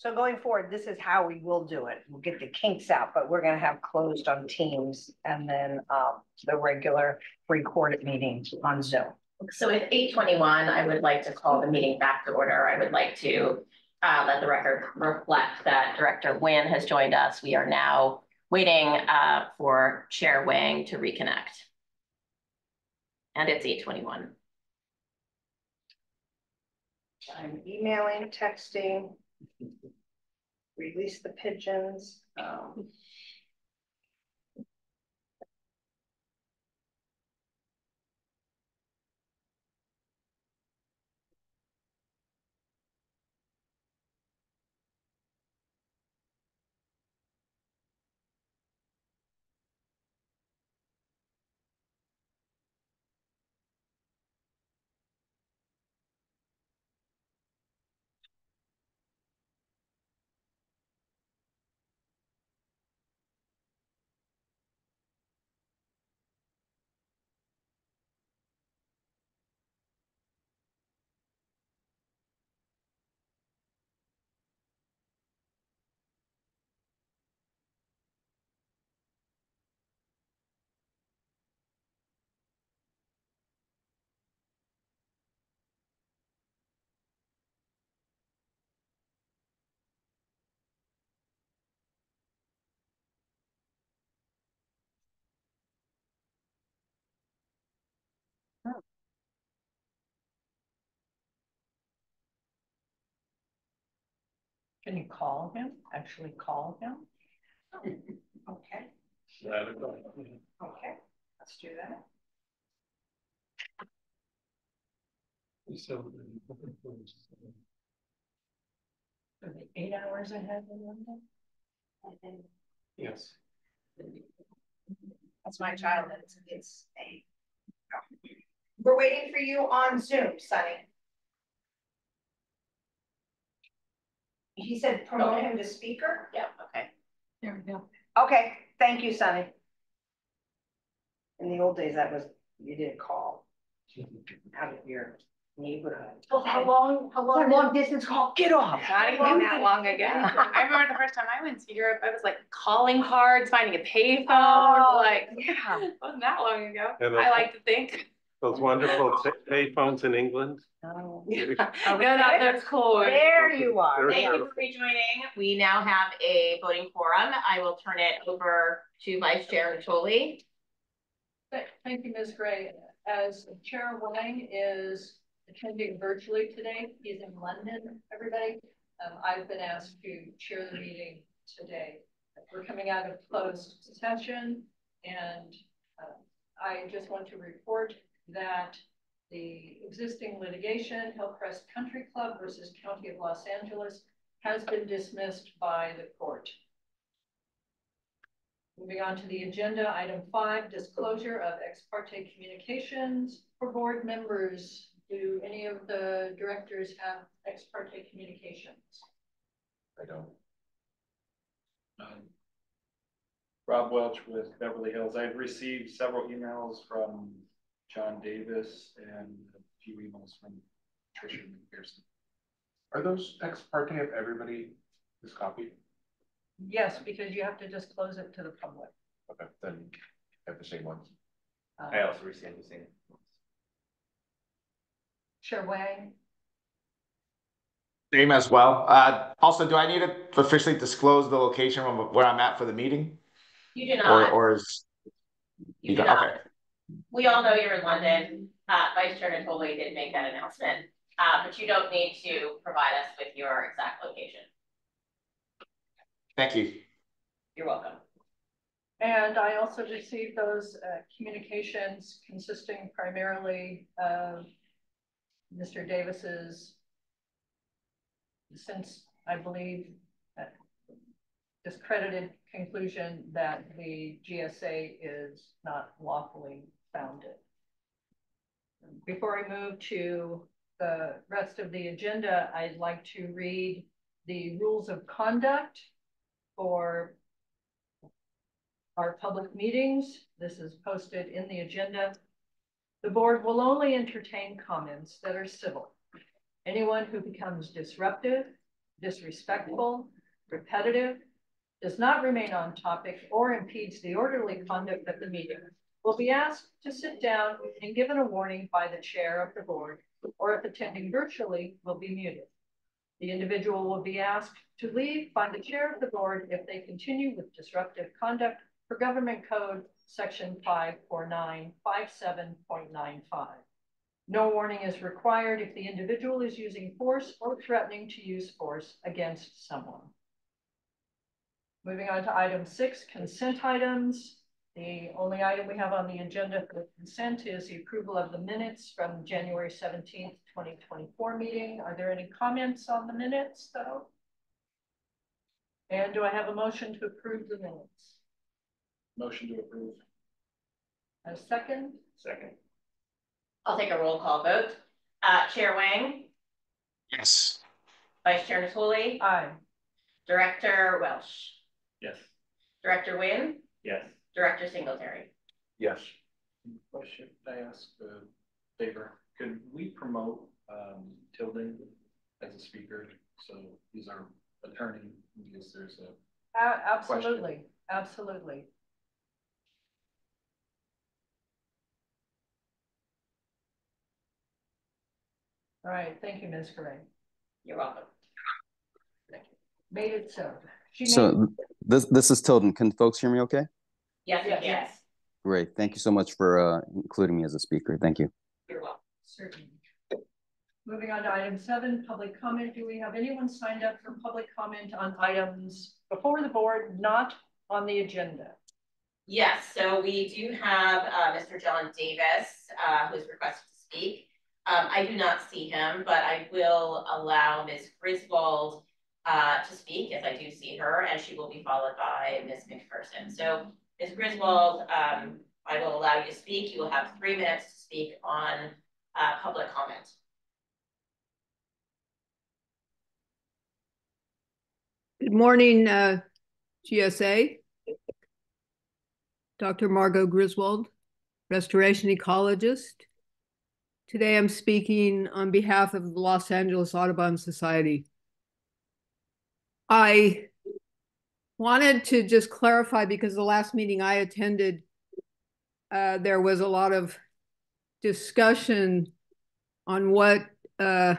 So going forward, this is how we will do it. We'll get the kinks out, but we're gonna have closed on Teams and then the regular recorded meetings on Zoom. So at 8:21, I would like to call the meeting back to order. I would like to let the record reflect that Director Nguyen has joined us. We are now waiting for Chair Wang to reconnect. And it's 8:21. I'm emailing, texting, release the pigeons. Can you call him? Actually call him? Okay. Okay, let's do that. Are they 8 hours ahead in London? Yes. That's my child. It's 8. We're waiting for you on Zoom, Sonny. He said promote him to speaker? Yeah, okay. There we go. Okay, thank you, Sonny. In the old days, that was, you didn't call out of your neighborhood. Well, how long distance call? Get off. Not even that long ago. I remember the first time I went to Europe, I was like calling cards, finding a payphone. Yeah. It wasn't that long ago. I like to think. Those wonderful payphones in England. Oh. Yeah. That's cool. There you are. Thank you for rejoining. We now have a voting quorum. I will turn it over to Vice Chair Natoli. Thank you, Ms. Gray. As Chair Wang is attending virtually today, he's in London, everybody. I've been asked to chair the meeting today. We're coming out of closed session, and I just want to report that the existing litigation, Hillcrest Country Club versus County of Los Angeles, has been dismissed by the court. Moving on to the agenda, item 5, disclosure of ex parte communications for board members. Do any of the directors have ex parte communications? I don't. Rob Welch with Beverly Hills. I've received several emails from John Davis and a few emails from Tricia McPherson. Are those ex parte of everybody is copied? Yes, because you have to disclose it to the public. Okay, then I have the same ones. I also received the same ones. Chair Wang. Same as well. Also, do I need to officially disclose the location of where I'm at for the meeting? You do not. Or is you do not. Okay. We all know you're in London. Vice Chair Natoli did make that announcement, but you don't need to provide us with your exact location. Thank you. You're welcome. And I also received those communications consisting primarily of Mr. Davis's, since I believe, discredited conclusion that the GSA is not lawfully founded. Before I move to the rest of the agenda, I'd like to read the rules of conduct for our public meetings. This is posted in the agenda. The board will only entertain comments that are civil. Anyone who becomes disruptive, disrespectful, repetitive, does not remain on topic, or impedes the orderly conduct of the meeting will be asked to sit down and given a warning by the chair of the board, or if attending virtually, will be muted. The individual will be asked to leave by the chair of the board if they continue with disruptive conduct for Government Code Section 54957.95. No warning is required if the individual is using force or threatening to use force against someone. Moving on to item 6, consent items. The only item we have on the agenda for consent is the approval of the minutes from January 17th, 2024 meeting. Are there any comments on the minutes, though? And do I have a motion to approve the minutes? Motion to approve. A second? Second. I'll take a roll call vote. Chair Wang, Yes. Vice Chair Natoli, Aye. Director Welsh, Yes. Director Nguyen, Yes. Director Singletary. Yes. Question, I ask a favor, could we promote Tilden as a speaker? So he's our attorney, in case there's a Absolutely, absolutely. All right, thank you, Ms. Gray. You're welcome. Made it so. So this is Tilden. Can folks hear me okay? Yes, Yes. yes. Great. Thank you so much for including me as a speaker. Thank you. You're welcome. Certainly. Moving on to item 7, public comment. Do we have anyone signed up for public comment on items before the board, not on the agenda? Yes, so we do have Mr. John Davis, who is requested to speak. I do not see him, but I will allow Ms. Griswold to speak, as I do see her, and she will be followed by Ms. McPherson. So Ms. Griswold, I will allow you to speak. You will have 3 minutes to speak on public comment. Good morning, GSA. Dr. Margot Griswold, restoration ecologist. Today I'm speaking on behalf of the Los Angeles Audubon Society. I wanted to just clarify, because the last meeting I attended, there was a lot of discussion on what the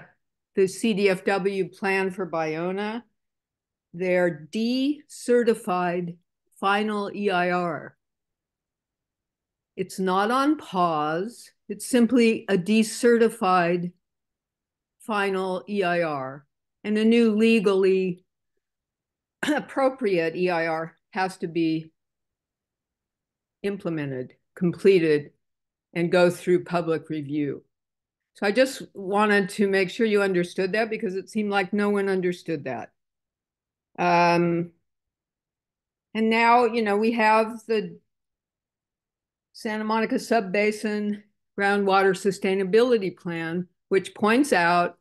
CDFW plan for Ballona, their decertified final EIR. It's not on pause. It's simply a decertified final EIR, and a new legally appropriate EIR has to be implemented, completed, and go through public review. So I just wanted to make sure you understood that, because it seemed like no one understood that. And now, we have the Santa Monica Subbasin Groundwater Sustainability Plan, which points out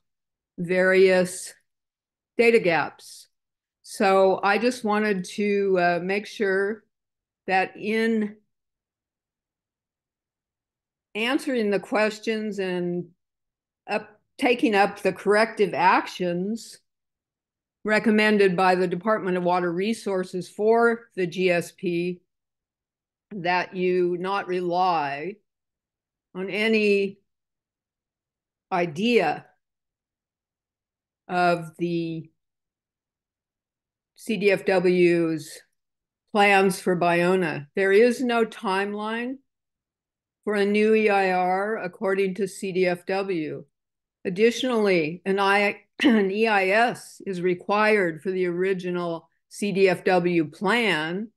various data gaps. So I just wanted to make sure that in answering the questions and taking up the corrective actions recommended by the Department of Water Resources for the GSP, that you not rely on any idea of the CDFW's plans for Ballona. There is no timeline for a new EIR according to CDFW. Additionally, an EIS is required for the original CDFW plan,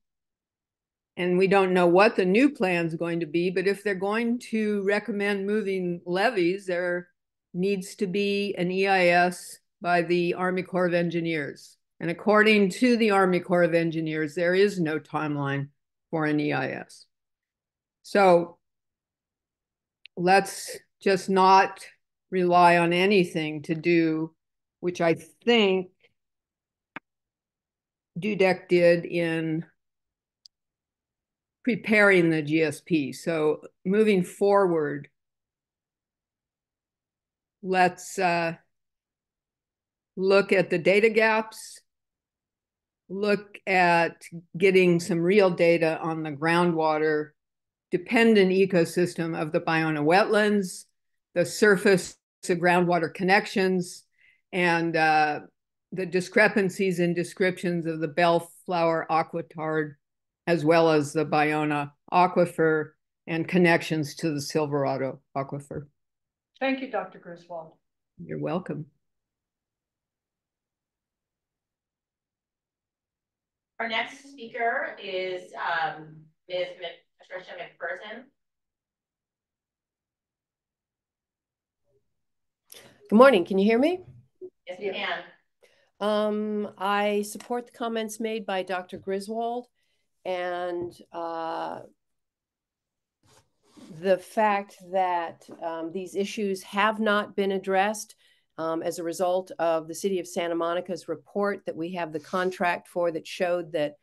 and we don't know what the new plan is going to be, but if they're going to recommend moving levees, there needs to be an EIS by the Army Corps of Engineers. And according to the Army Corps of Engineers, there is no timeline for an EIS. So let's just not rely on anything to do, which I think DUDEC did in preparing the GSP. So moving forward, let's look at the data gaps, look at getting some real data on the groundwater dependent ecosystem of the Ballona wetlands, the surface to groundwater connections, and the discrepancies in descriptions of the bellflower aquitard, as well as the Ballona aquifer and connections to the Silverado aquifer. Thank you, Dr. Griswold. You're welcome. Our next speaker is Ms. Patricia McPherson. Good morning. Can you hear me? Yes, we can. I support the comments made by Dr. Griswold and the fact that these issues have not been addressed as a result of the City of Santa Monica's report that we have the contract for, that showed that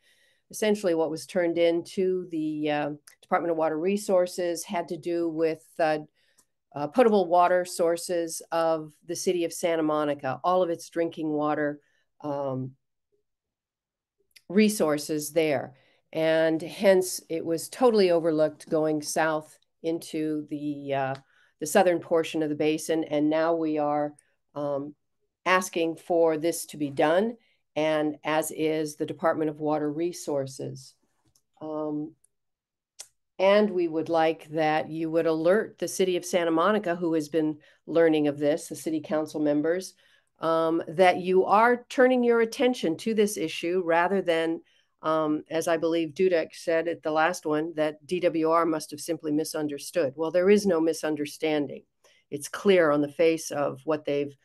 essentially what was turned into the Department of Water Resources had to do with potable water sources of the City of Santa Monica, all of its drinking water resources there. And hence it was totally overlooked going south into the southern portion of the basin. And now we are asking for this to be done, and as is the Department of Water Resources. And we would like that you would alert the City of Santa Monica, who has been learning of this, the city council members, that you are turning your attention to this issue rather than, as I believe Dudek said at the last one, that DWR must have simply misunderstood. Well, there is no misunderstanding. It's clear on the face of what they've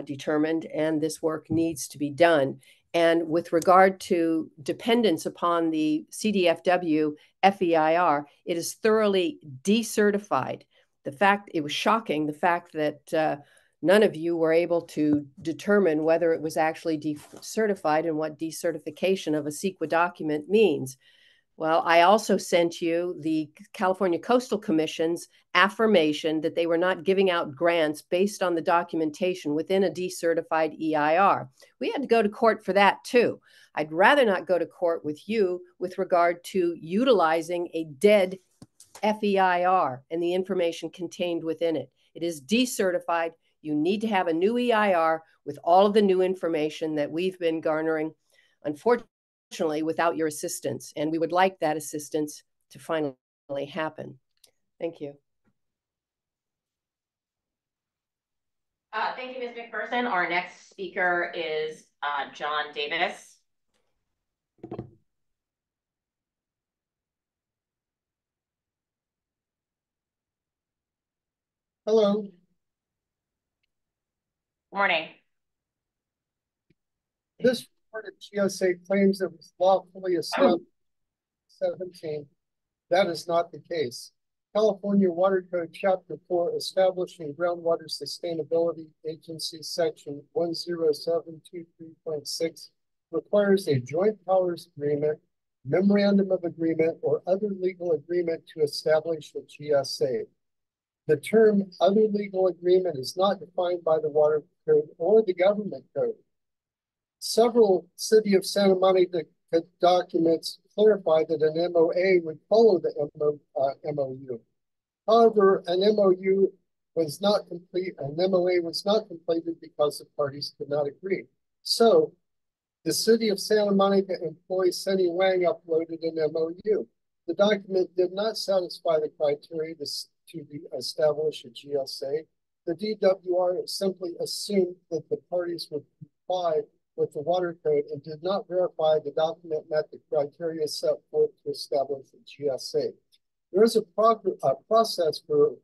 determined, and this work needs to be done. And with regard to dependence upon the CDFW FEIR, it is thoroughly decertified. The fact, it was shocking, the fact that none of you were able to determine whether it was actually decertified and what decertification of a CEQA document means. Well, I also sent you the California Coastal Commission's affirmation that they were not giving out grants based on the documentation within a decertified EIR. We had to go to court for that too. I'd rather not go to court with you with regard to utilizing a dead FEIR and the information contained within it. It is decertified. You need to have a new EIR with all of the new information that we've been garnering, unfortunately, without your assistance. And we would like that assistance to finally happen. Thank you. Thank you, Ms. McPherson. Our next speaker is John Davis. Hello. Morning. This report of GSA claims it was lawfully established in 2017. That is not the case. California Water Code Chapter 4, Establishing Groundwater Sustainability Agency, Section 10723.6, requires a joint powers agreement, memorandum of agreement, or other legal agreement to establish a GSA. The term other legal agreement is not defined by the Water Code or the Government Code. Several City of Santa Monica documents clarify that an MOA would follow the MOU. However, an MOU was not complete, an MOA was not completed because the parties could not agree. So the City of Santa Monica employee Sunny Wang uploaded an MOU. The document did not satisfy the criteria to establish a GSA. The DWR simply assumed that the parties would comply with the Water Code and did not verify the document met the criteria set forth to establish a GSA. There is a process for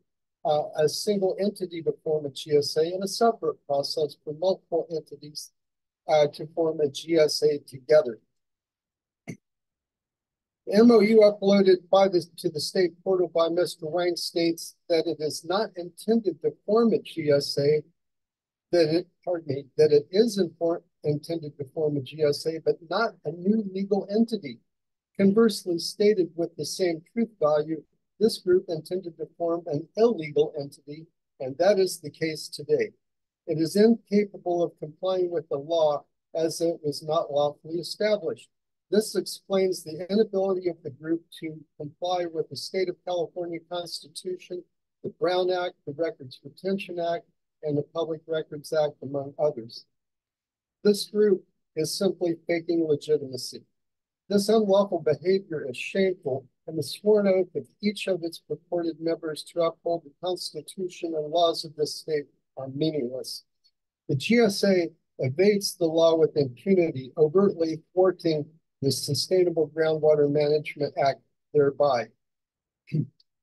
a single entity to form a GSA and a separate process for multiple entities to form a GSA together. The MOU uploaded to the state portal by Mr. Wang states that it is not intended to form a GSA, that it is intended to form a GSA, but not a new legal entity. Conversely stated with the same truth value, this group intended to form an illegal entity, and that is the case today. It is incapable of complying with the law as it was not lawfully established. This explains the inability of the group to comply with the state of California Constitution, the Brown Act, the Records Retention Act, and the Public Records Act, among others. This group is simply faking legitimacy. This unlawful behavior is shameful, and the sworn oath of each of its purported members to uphold the Constitution and laws of this state are meaningless. The GSA evades the law with impunity, overtly thwarting the Sustainable Groundwater Management Act thereby.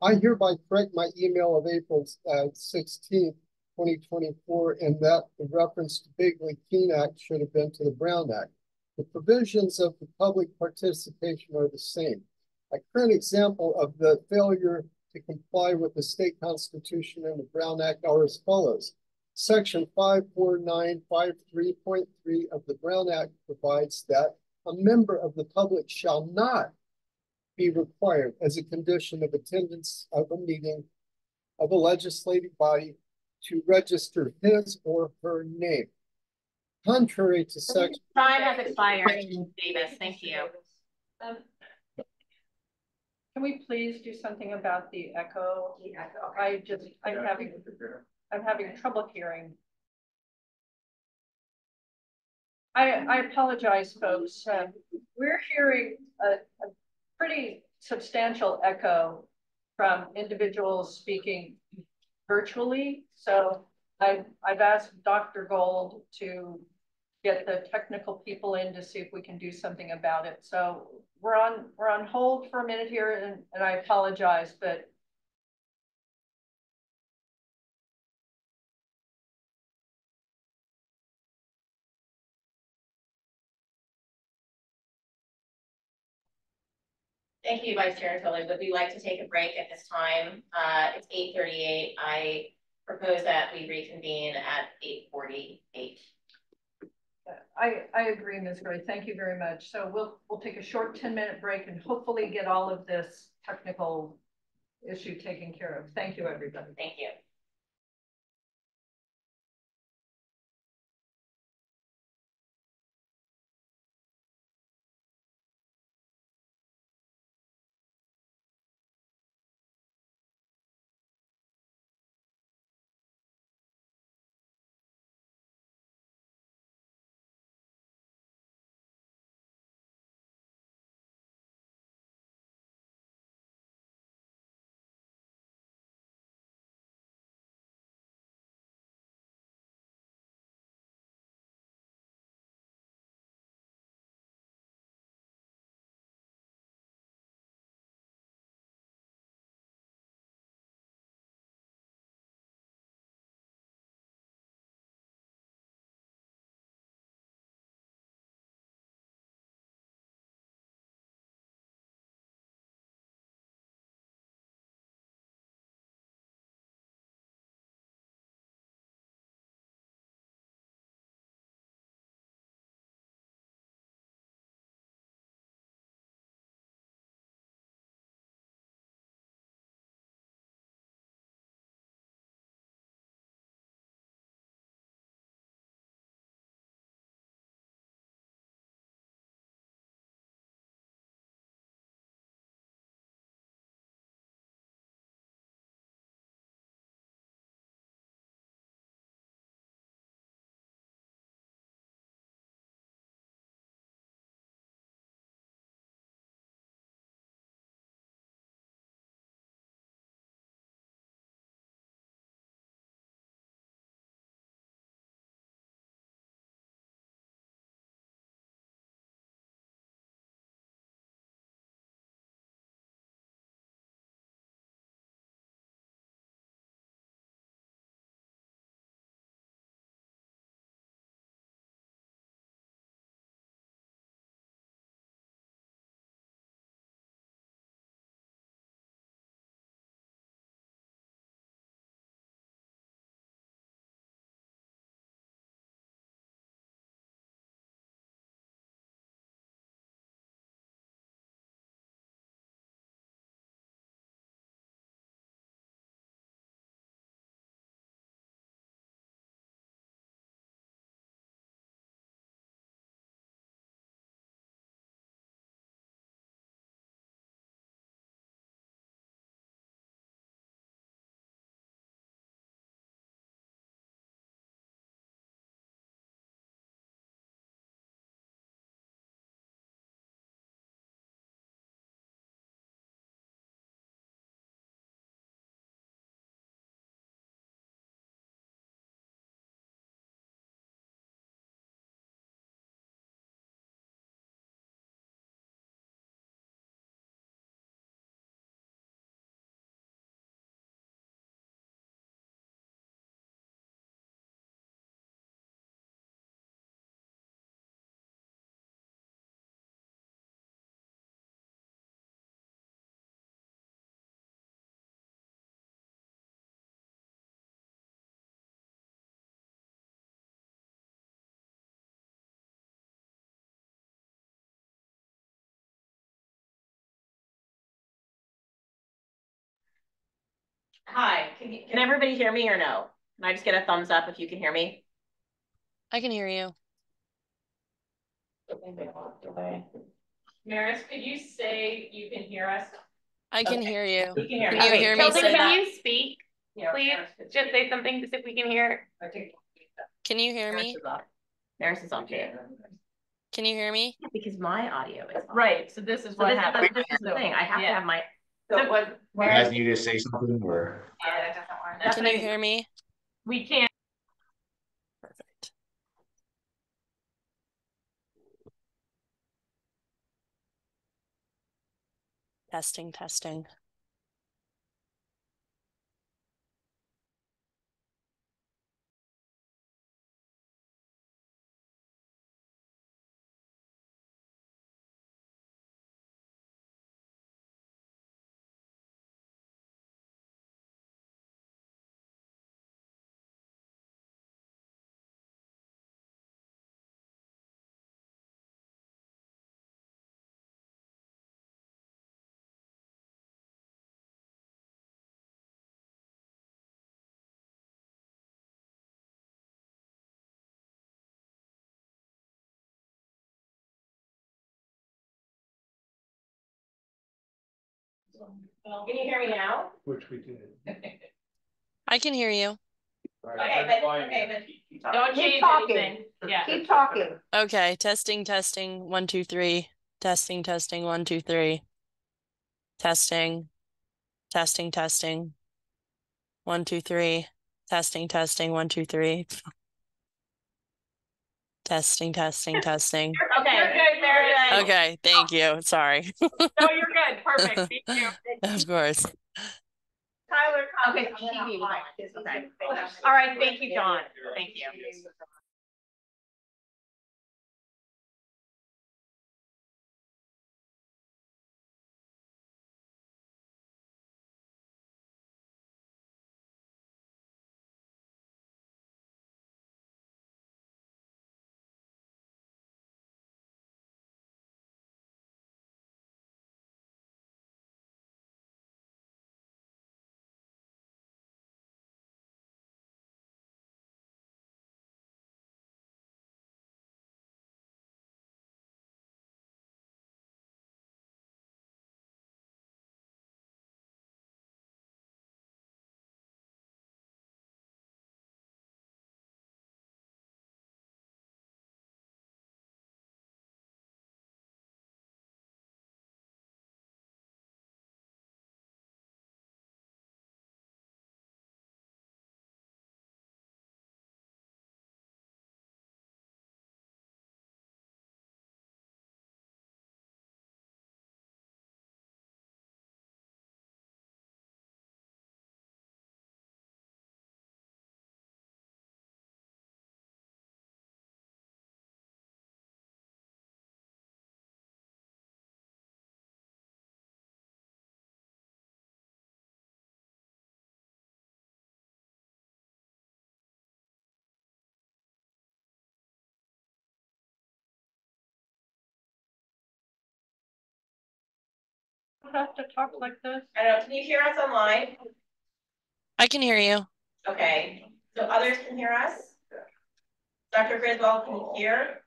I hereby correct my email of April 16th, 2024, in that the reference to Big Keene Act should have been to the Brown Act. The provisions of the public participation are the same. A current example of the failure to comply with the state constitution and the Brown Act are as follows. Section 54953.3 of the Brown Act provides that a member of the public shall not be required as a condition of attendance of a meeting of a legislative body to register his or her name. Contrary to section. Time has expired, Davis. Thank you. Can we please do something about the echo? I'm having trouble hearing. I apologize, folks. We're hearing a pretty substantial echo from individuals speaking virtually. So I've asked Dr. Gold to get the technical people in to see if we can do something about it. So we're on hold for a minute here, and I apologize, but Thank you, Vice Chair Tully. Would we like to take a break at this time? It's 8:38. I propose that we reconvene at 8:48. I agree, Ms. Gray. Thank you very much. So we'll take a short 10-minute break and hopefully get all of this technical issue taken care of. Thank you, everybody. Thank you. Hi, can everybody hear me or no? Can I just get a thumbs up if you can hear me? I can hear you. Maris, could you say you can hear us? I can hear you. You can hear me. Can you Okay, hear me? Tilden, Say can that. you speak? Please, just say something, just if we can hear. Can you hear me? Maris is on too. Can you hear me? Yeah, because my audio is on. Right, so this is what happened. This is the thing, I have to have my. So it was, You guys need to say something or? Yeah, that doesn't work. Can you hear me? we can't. Perfect. Testing, testing. Can you hear me now? Which we did. I can hear you. But don't Keep change talking. anything. Yeah. Keep talking. Okay, testing, testing. 1, 2, 3. Testing, testing. 1, 2, 3. Testing, testing, testing. 1, 2, 3. Testing, testing. 1, 2, 3. Testing, testing, testing. Okay, you're good, Meredith. Okay, thank you. Sorry. No, you're good. Perfect. Thank you. Of course. Tyler. Okay, she was on. Okay. All right, thank you, John. Thank you. Have to talk like this. I don't know, can you hear us online? I can hear you. Okay, so others can hear us? Dr. Griswold, can you hear?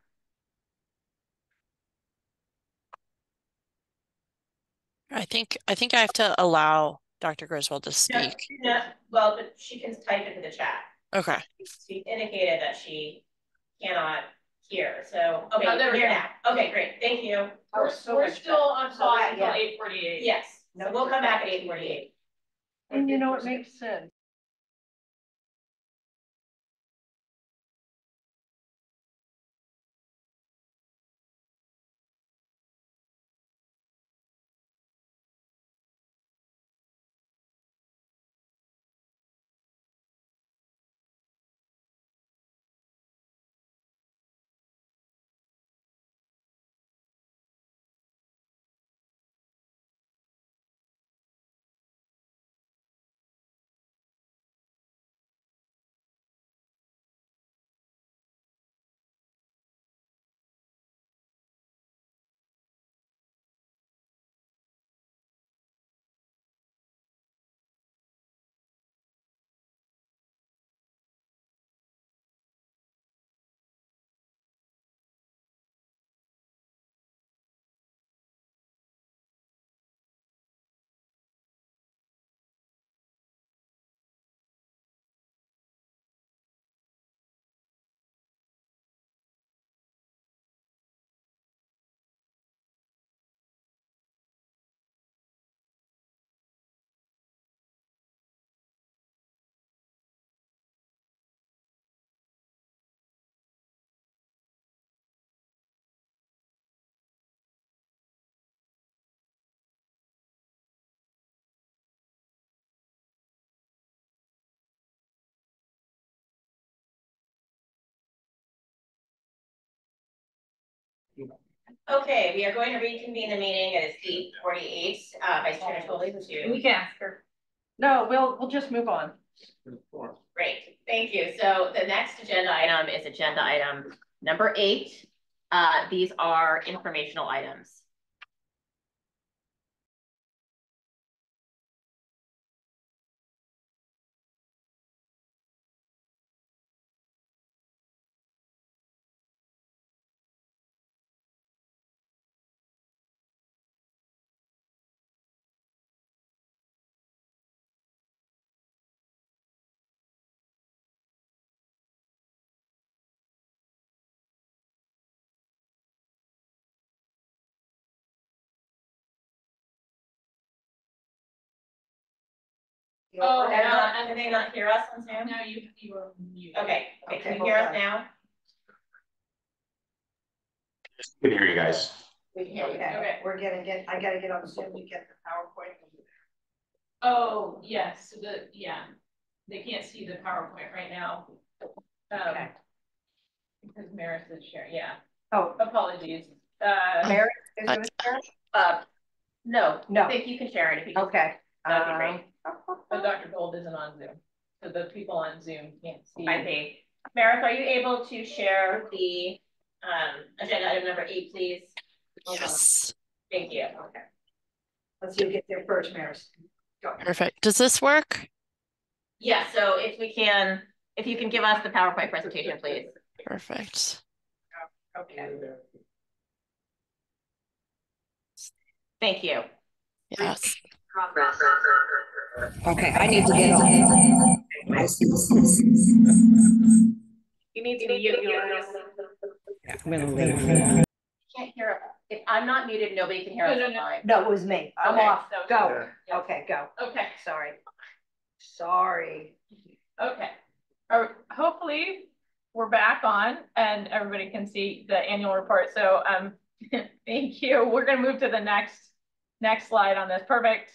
I think I have to allow Dr. Griswold to speak. No, well, but she can type into the chat. Okay. She indicated that she cannot hear, so, okay, Oh, there you're we here go. now. Okay, great, thank you. We're still on pause until yeah. 8:48. Yes, so we'll come back at 8:48. And you know, it makes sense. Okay, we are going to reconvene the meeting. It is 8:48. Vice Chair Tolley, would you? We can ask her. No, we'll just move on. Great, thank you. So the next agenda item is agenda item number 8. These are informational items. Oh, Can they not hear us on Zoom? No, you were muted. Okay, can you hear us now? Can hear you guys. We can hear you. Okay, I gotta get on Zoom to get the PowerPoint. Oh, yes, they can't see the PowerPoint right now. Okay. Because Maris is sharing, yeah. Oh, Apologies. Mary is gonna share? No, No. I think you can share it if you just, Okay. that'd be great. But Dr. Gold isn't on Zoom, so the people on Zoom can't see. I see. Meredith, are you able to share the agenda item number 8, please? Yes. Thank you. Okay. Let's see who gets there first, Maris. Go. Perfect. Does this work? Yeah, so if you can give us the PowerPoint presentation, please. Perfect. Okay. Thank you. Yes. Okay, I need to get on. You need to mute yours. I'm gonna leave. Can't hear. If I'm not muted, nobody can hear us. No, it was me. I'm Okay, off. so- Go. Yeah. Okay, go. Okay. Sorry. Okay. Hopefully we're back on and everybody can see the annual report. So thank you. We're going to move to the next slide on this. Perfect.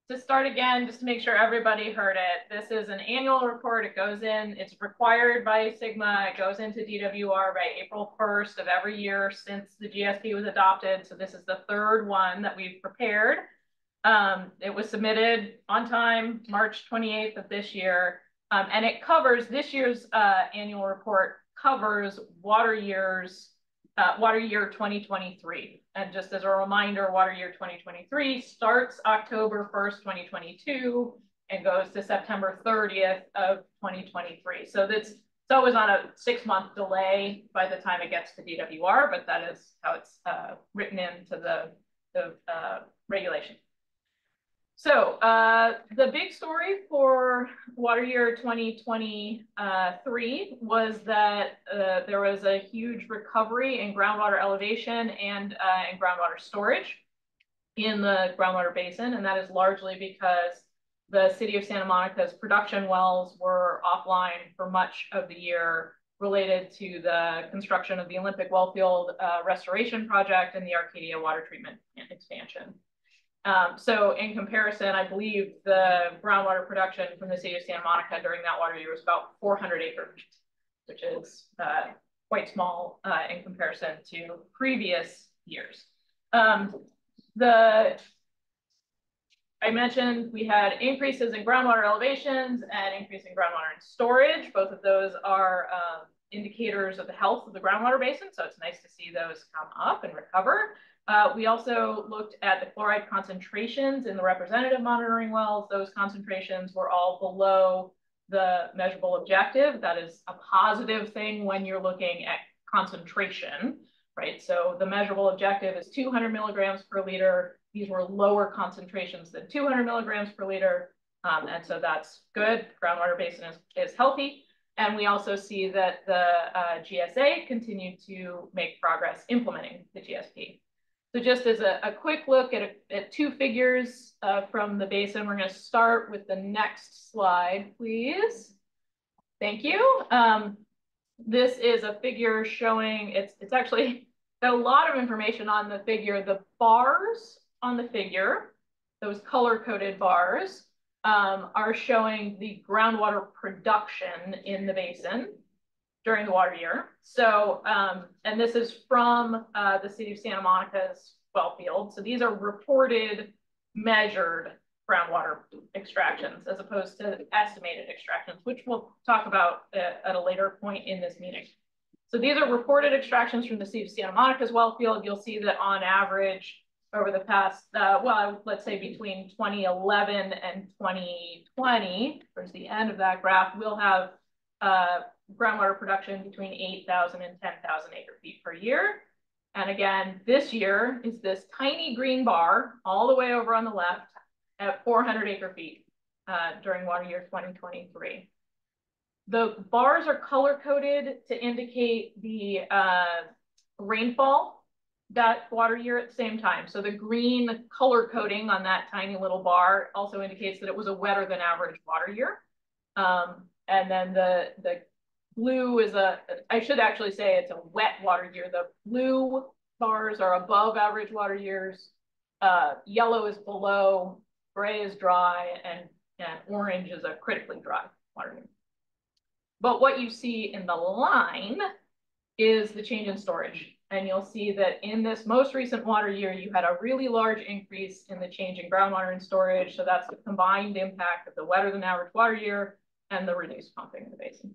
To start again, just to make sure everybody heard it, this is an annual report. It goes in, it's required by Sigma. It goes into DWR by April 1st of every year since the GSP was adopted. So this is the 3rd one that we've prepared. It was submitted on time, March 28th of this year. And it covers, this year's annual report covers water year 2023. And just as a reminder, water year 2023 starts October 1st, 2022 and goes to September 30th of 2023. So it's always on a 6-month delay by the time it gets to DWR, but that is how it's written into the regulation. So the big story for water year 2023 was that there was a huge recovery in groundwater elevation and in groundwater storage in the groundwater basin. And that is largely because the city of Santa Monica's production wells were offline for much of the year related to the construction of the Olympic Wellfield restoration project and the Arcadia water treatment plant expansion. So in comparison, I believe the groundwater production from the city of Santa Monica during that water year was about 400 acres, which is quite small in comparison to previous years. I mentioned we had increases in groundwater elevations and increase in groundwater and storage. Both of those are indicators of the health of the groundwater basin, so it's nice to see those come up and recover. We also looked at the chloride concentrations in the representative monitoring wells. Those concentrations were all below the measurable objective. That is a positive thing when you're looking at concentration, right? So the measurable objective is 200 milligrams per liter. These were lower concentrations than 200 milligrams per liter. And so that's good. Groundwater basin is healthy. And we also see that the GSA continued to make progress implementing the GSP. So just as a quick look at 2 figures from the basin, we're going to start with the next slide, please. Thank you. This is a figure showing, it's actually got a lot of information on the figure. The bars on the figure, those color-coded bars, are showing the groundwater production in the basin. during the water year. So, and this is from the city of Santa Monica's well field. So these are reported, measured groundwater extractions as opposed to estimated extractions, which we'll talk about at a later point in this meeting. So these are reported extractions from the city of Santa Monica's well field. You'll see that on average over the past, well, let's say between 2011 and 2020, towards the end of that graph, we'll have groundwater production between 8,000 and 10,000 acre feet per year. And again, this year is this tiny green bar all the way over on the left at 400 acre feet during water year 2023. The bars are color coded to indicate the rainfall that water year at the same time. So the green color coding on that tiny little bar also indicates that it was a wetter than average water year. And then the blue is I should actually say it's a wet water year. The blue bars are above average water years. Yellow is below, gray is dry, and orange is a critically dry water year. But what you see in the line is the change in storage. And you'll see that in this most recent water year, you had a really large increase in the change in groundwater and storage. So that's the combined impact of the wetter than average water year and the reduced pumping in the basin.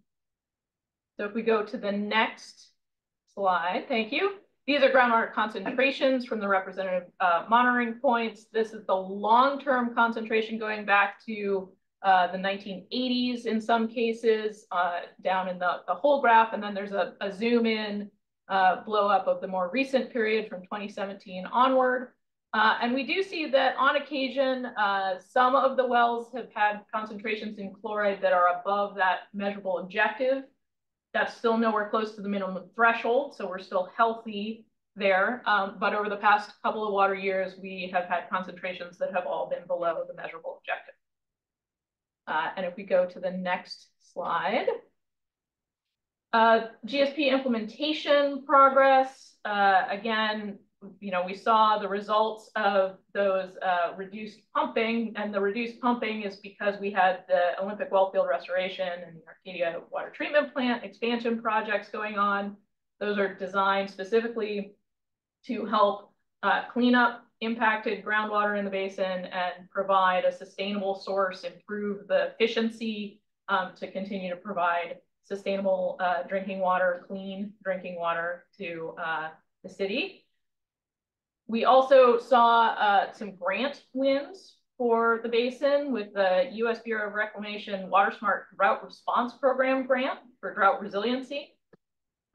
So if we go to the next slide, thank you. These are groundwater concentrations from the representative monitoring points. This is the long-term concentration going back to the 1980s in some cases, down in the whole graph. And then there's a zoom in blow up of the more recent period from 2017 onward. And we do see that on occasion, some of the wells have had concentrations in chloride that are above that measurable objective. That's still nowhere close to the minimum threshold, so we're still healthy there. But over the past couple of water years, we have had concentrations that have all been below the measurable objective. And if we go to the next slide, GSP implementation progress. Again, we saw the results of those reduced pumping, and the reduced pumping is because we had the Olympic Wellfield restoration and the Arcadia water treatment plant expansion projects going on. Those are designed specifically to help clean up impacted groundwater in the basin and provide a sustainable source, improve the efficiency to continue to provide sustainable drinking water, clean drinking water to the city. We also saw some grant wins for the basin with the U.S. Bureau of Reclamation Water Smart Drought Response Program grant for drought resiliency.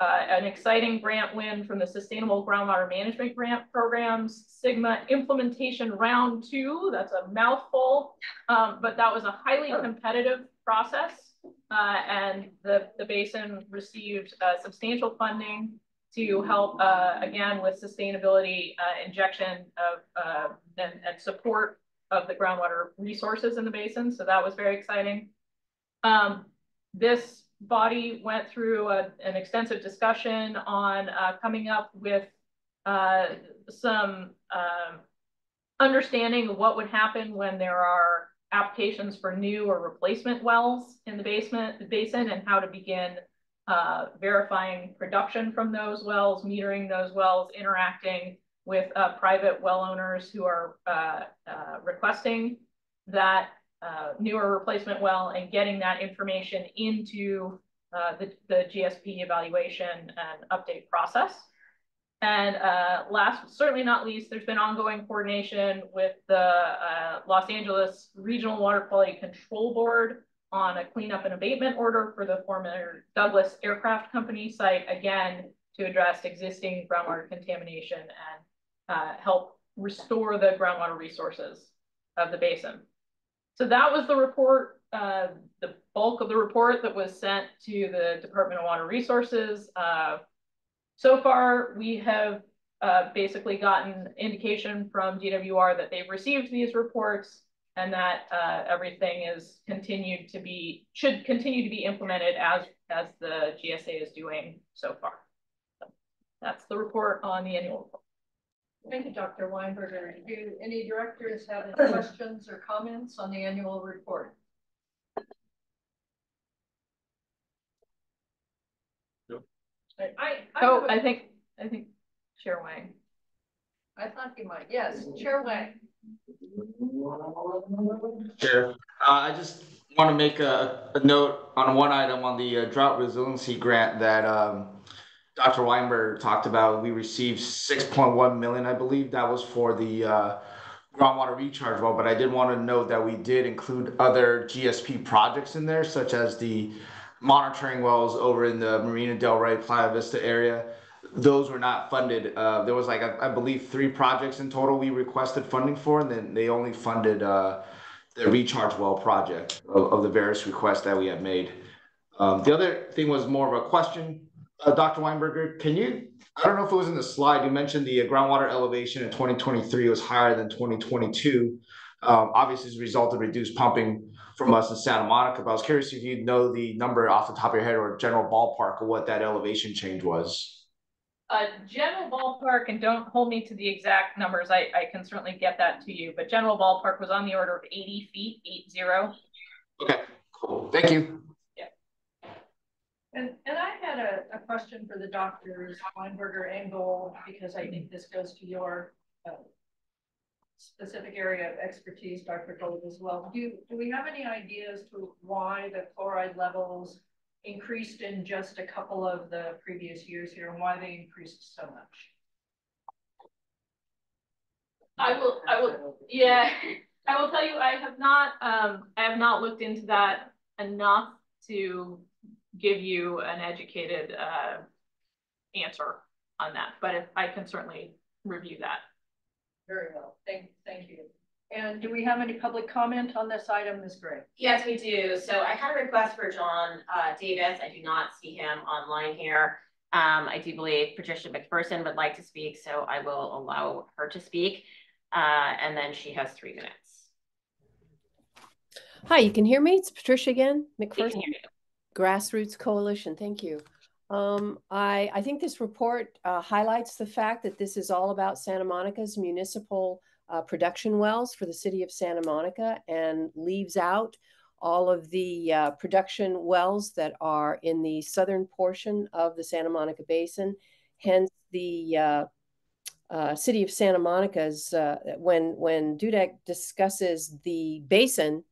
An exciting grant win from the Sustainable Groundwater Management Grant Programs, SIGMA Implementation Round 2. That's a mouthful, but that was a highly competitive process. And the basin received substantial funding to help, again, with sustainability injection of and support of the groundwater resources in the basin. So that was very exciting. This body went through an extensive discussion on coming up with some understanding of what would happen when there are applications for new or replacement wells in the basin and how to begin verifying production from those wells, metering those wells, interacting with private well owners who are requesting that new or replacement well and getting that information into the GSP evaluation and update process. And last but certainly not least, there's been ongoing coordination with the Los Angeles Regional Water Quality Control Board on a cleanup and abatement order for the former Douglas Aircraft Company site, again, to address existing groundwater contamination and help restore the groundwater resources of the basin. So that was the report, the bulk of the report that was sent to the Department of Water Resources. So far, we have basically gotten indication from DWR that they've received these reports and that everything is should continue to be implemented as the GSA is doing so far. So that's the report on the annual report. Thank you, Dr. Weinberger. Do any directors have any questions or comments on the annual report? I think Chair Wang. I thought you might. Yes, Chair Wang. Chair, I just want to make a note on one item on the drought resiliency grant that Dr. Weinberg talked about. We received 6.1 million, I believe. That was for the groundwater recharge well, but I did want to note that we did include other GSP projects in there, such as the monitoring wells over in the Marina Del Rey, Playa Vista area. Those were not funded. There was like, I believe 3 projects in total we requested funding for, and then they only funded the recharge well project of the various requests that we have made. The other thing was more of a question, Dr. Weinberger. Can you, I don't know if it was in the slide, you mentioned the groundwater elevation in 2023 was higher than 2022. Obviously, as a result of reduced pumping from us in Santa Monica, but I was curious if you know the number off the top of your head or general ballpark of what that elevation change was. General ballpark, and don't hold me to the exact numbers, I can certainly get that to you, but general ballpark was on the order of 80 feet, 80. Okay, cool. Thank you. Yeah. And I had a question for the doctors, Weinberger and Gold, because I think this goes to your specific area of expertise, Dr. Gold, as well. Do we have any ideas to why the chloride levels increased in just a couple of the previous years here, and why they increased so much? I will, yeah, I will tell you, I have not looked into that enough to give you an educated answer on that, but I can certainly review that. Very well, thank you. And do we have any public comment on this item, Ms. Gray? Yes, we do. So I had a request for John Davis. I do not see him online here. I do believe Patricia McPherson would like to speak, so I will allow her to speak. And then she has 3 minutes. Hi, you can hear me? It's Patricia again, McPherson. We can hear you. Grassroots Coalition, thank you. I think this report highlights the fact that this is all about Santa Monica's municipal production wells for the city of Santa Monica, and leaves out all of the production wells that are in the southern portion of the Santa Monica Basin. Hence, the city of Santa Monica's, when Dudek discusses the basin,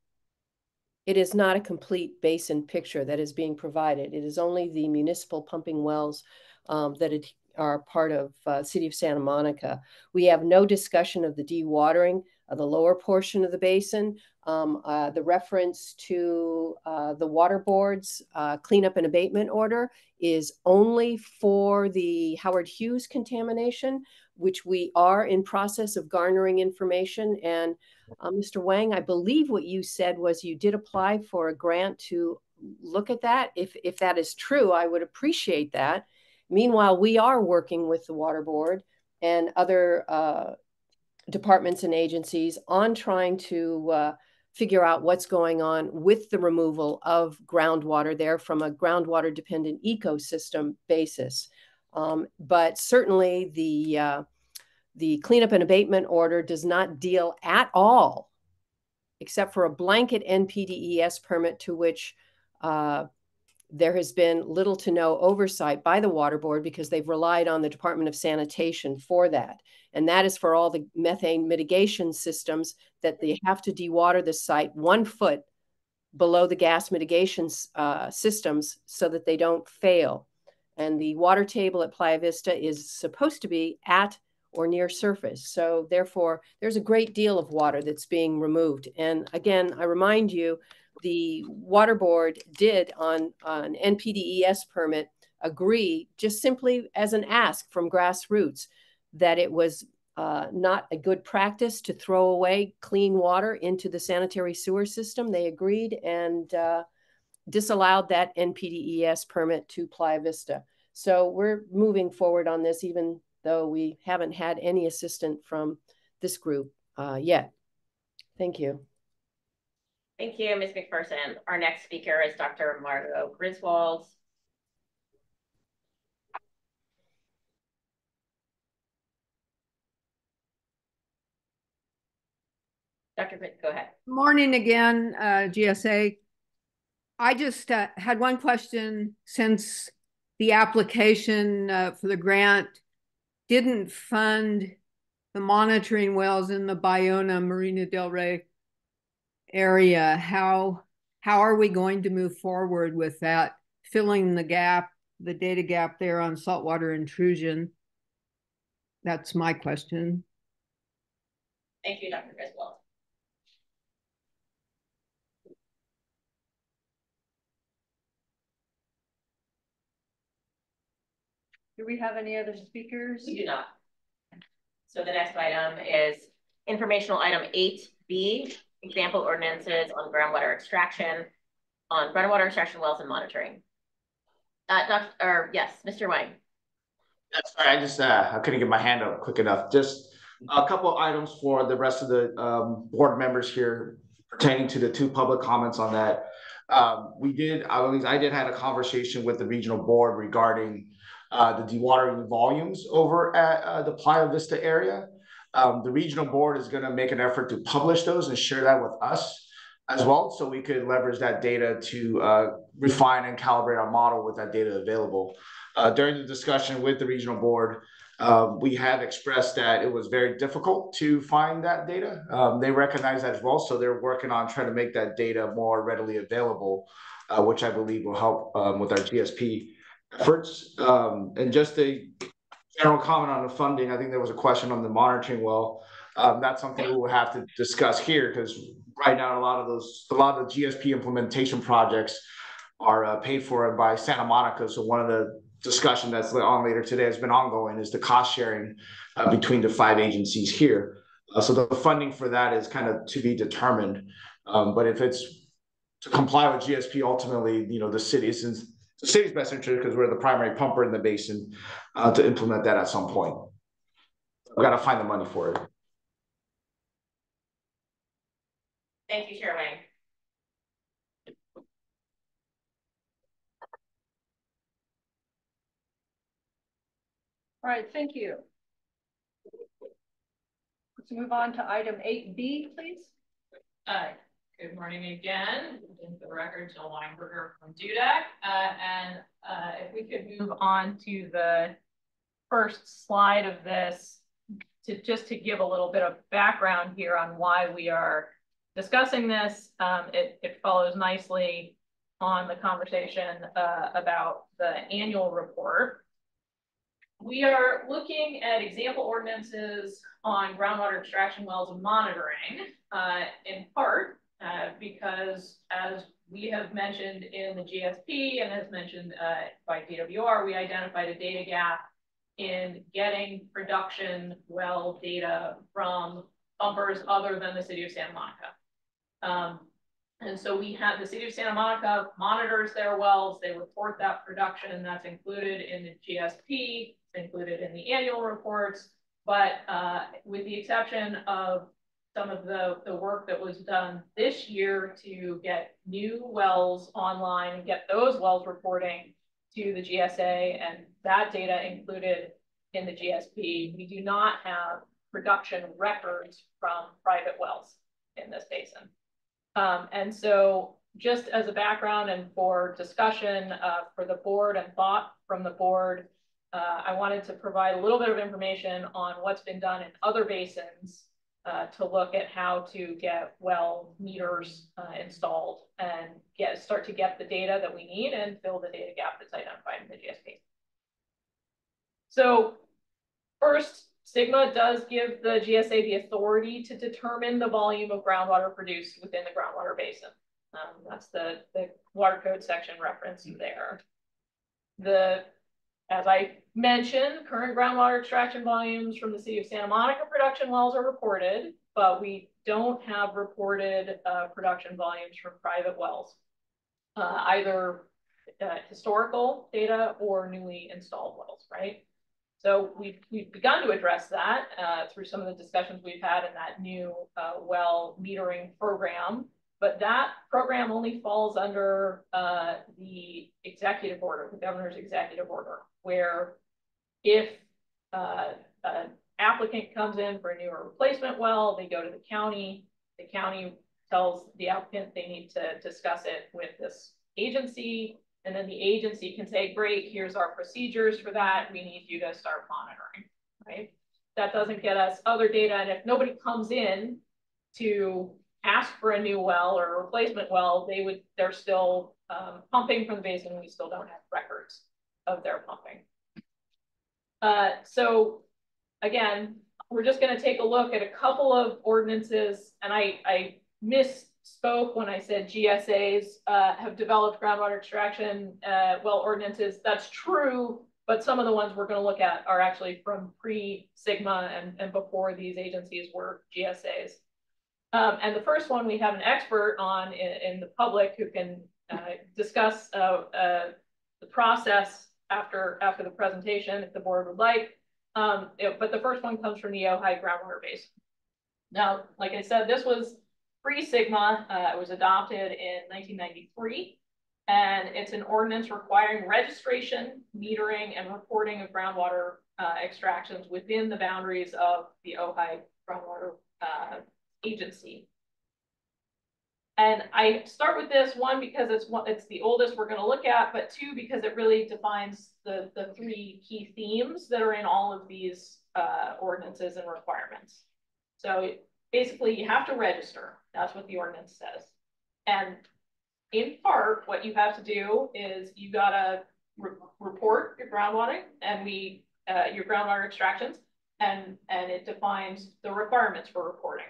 it is not a complete basin picture that is being provided. It is only the municipal pumping wells that are part of city of Santa Monica. We have no discussion of the dewatering of the lower portion of the basin. The reference to the water board's cleanup and abatement order is only for the Howard Hughes contamination, which we are in process of garnering information. And Mr. Wang, I believe what you said was you did apply for a grant to look at that. If that is true, I would appreciate that. Meanwhile, we are working with the water board and other departments and agencies on trying to figure out what's going on with the removal of groundwater there from a groundwater dependent ecosystem basis. But certainly the cleanup and abatement order does not deal at all, except for a blanket NPDES permit to which there has been little to no oversight by the water board, because they've relied on the Department of Sanitation for that. And that is for all the methane mitigation systems that they have to dewater the site 1 foot below the gas mitigation systems so that they don't fail. And the water table at Playa Vista is supposed to be at or near surface. So therefore, there's a great deal of water that's being removed. And again, I remind you, the water board did on an NPDES permit agree, just simply as an ask from grassroots, that it was not a good practice to throw away clean water into the sanitary sewer system. They agreed and disallowed that NPDES permit to Playa Vista. So we're moving forward on this, even though we haven't had any assistance from this group yet. Thank you. Thank you, Ms. McPherson. Our next speaker is Dr. Margot Griswold. Dr. Griswold, go ahead. Morning again, GSA. I just had one question. Since the application for the grant didn't fund the monitoring wells in the Bayona Marina del Rey area. How are we going to move forward with that, filling the gap, the data gap there on saltwater intrusion? That's my question. Thank you, Dr. Griswold. Do we have any other speakers? We do not. So the next item is informational item 8B, example ordinances on groundwater extraction wells and monitoring. Yes, Mr. Wang. Sorry, I couldn't get my hand up quick enough. Just a couple of items for the rest of the board members here pertaining to the 2 public comments on that. I did have a conversation with the regional board regarding the dewatering volumes over at the Playa Vista area. The regional board is going to make an effort to publish those and share that with us as well, so we could leverage that data to refine and calibrate our model with that data available. During the discussion with the regional board, we have expressed that it was very difficult to find that data. They recognize that as well, so they're working on trying to make that data more readily available, which I believe will help with our GSP efforts. And just a general comment on the funding, I think there was a question on the monitoring well. That's something we will have to discuss here, because right now a lot of the GSP implementation projects are paid for by Santa Monica. So one of the discussion that's on later today has been ongoing is the cost sharing between the 5 agencies here. So the funding for that is kind of to be determined. But if it's to comply with GSP, ultimately, the city's best interest, because we're the primary pumper in the basin, to implement that at some point. We've got to find the money for it. Thank you, Chair Wang. All right, thank you. Let's move on to item 8B, please. Good morning again. In the record, Jill Weinberger from DUDAC. And if we could move on to the first slide of this, just to give a little bit of background here on why we are discussing this. It follows nicely on the conversation about the annual report. We are looking at example ordinances on groundwater extraction wells and monitoring, in part because, as we have mentioned in the GSP and as mentioned by DWR, we identified a data gap in getting production well data from pumpers other than the city of Santa Monica. And so we have the city of Santa Monica monitors their wells, they report that production, that's included in the GSP, included in the annual reports, but with the exception of some of the work that was done this year to get new wells online and get those wells reporting to the GSA and that data included in the GSP, we do not have production records from private wells in this basin. And so just as a background and for discussion for the board and thought from the board, I wanted to provide a little bit of information on what's been done in other basins to look at how to get well meters installed and start to get the data that we need and fill the data gap that's identified in the GSP. So first, SGMA does give the GSA the authority to determine the volume of groundwater produced within the groundwater basin. That's the water code section referenced there. As I mentioned, current groundwater extraction volumes from the city of Santa Monica production wells are reported, but we don't have reported production volumes from private wells, either historical data or newly installed wells, right? So we've begun to address that through some of the discussions we've had in that new well metering program, but that program only falls under the executive order, the governor's executive order, where if an applicant comes in for a new or replacement well, they go to the county tells the applicant they need to discuss it with this agency. And then the agency can say, great, here's our procedures for that. We need you to start monitoring, right? That doesn't get us other data. And if nobody comes in to ask for a new well or a replacement well, they're still pumping from the basin. We still don't have records of their pumping. So again, we're just going to take a look at a couple of ordinances, and I misspoke when I said GSAs have developed groundwater extraction well ordinances. That's true, but some of the ones we're going to look at are actually from pre-Sigma and before these agencies were GSAs. And the first one we have an expert on in the public who can discuss the process after the presentation if the board would like. But the first one comes from the Ojai Groundwater Basin. Now, like I said, this was pre-Sigma. It was adopted in 1993, and it's an ordinance requiring registration, metering, and reporting of groundwater extractions within the boundaries of the Ojai Groundwater Agency. And I start with this, one, because it's the oldest we're going to look at, but two, because it really defines the three key themes that are in all of these ordinances and requirements. So basically, you have to register. That's what the ordinance says. And in part, what you have to do is you got to report your groundwater and your groundwater extractions, and it defines the requirements for reporting.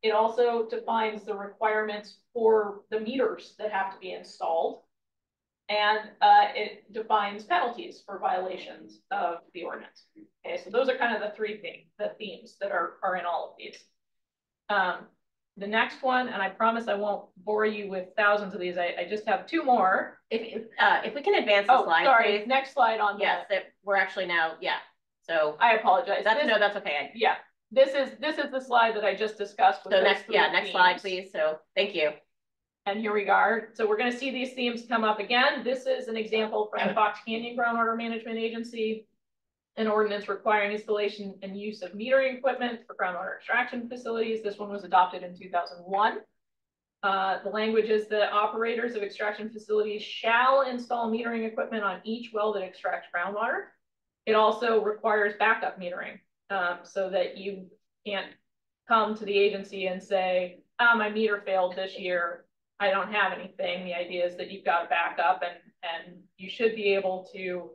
It also defines the requirements for the meters that have to be installed, and it defines penalties for violations of the ordinance. Okay, so those are kind of the themes that are in all of these. The next one, and I promise I won't bore you with thousands of these. I just have two more. If we can advance the slide, sorry, please. Next slide on yes, we're actually now, yeah. So I apologize. That's okay. Yeah. This is the slide that I just discussed. With so next slide, please. So thank you. And here we are. So we're going to see these themes come up again. This is an example from the Fox Canyon Groundwater Management Agency, an ordinance requiring installation and use of metering equipment for groundwater extraction facilities. This one was adopted in 2001. The language is that operators of extraction facilities shall install metering equipment on each well that extracts groundwater. It also requires backup metering. So that you can't come to the agency and say, my meter failed this year, I don't have anything. The idea is that you've got a backup, and you should be able to,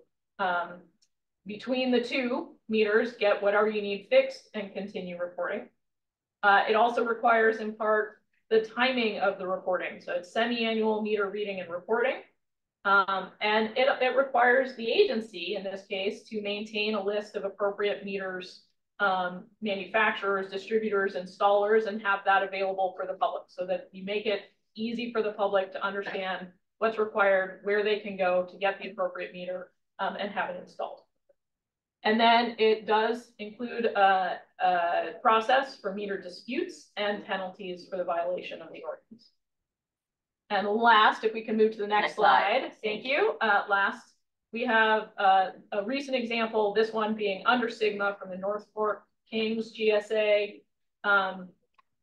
between the two meters, get whatever you need fixed and continue reporting. It also requires, in part, the timing of the reporting. So it's semi-annual meter reading and reporting. And it requires the agency, in this case, to maintain a list of appropriate meters, manufacturers, distributors, installers, and have that available for the public so that you make it easy for the public to understand what's required, where they can go to get the appropriate meter, and have it installed. And then it does include a process for meter disputes and penalties for the violation of the ordinance. And last, if we can move to the next slide. Thank you. Last, we have a recent example, this one being under Sigma from the North Fork Kings GSA.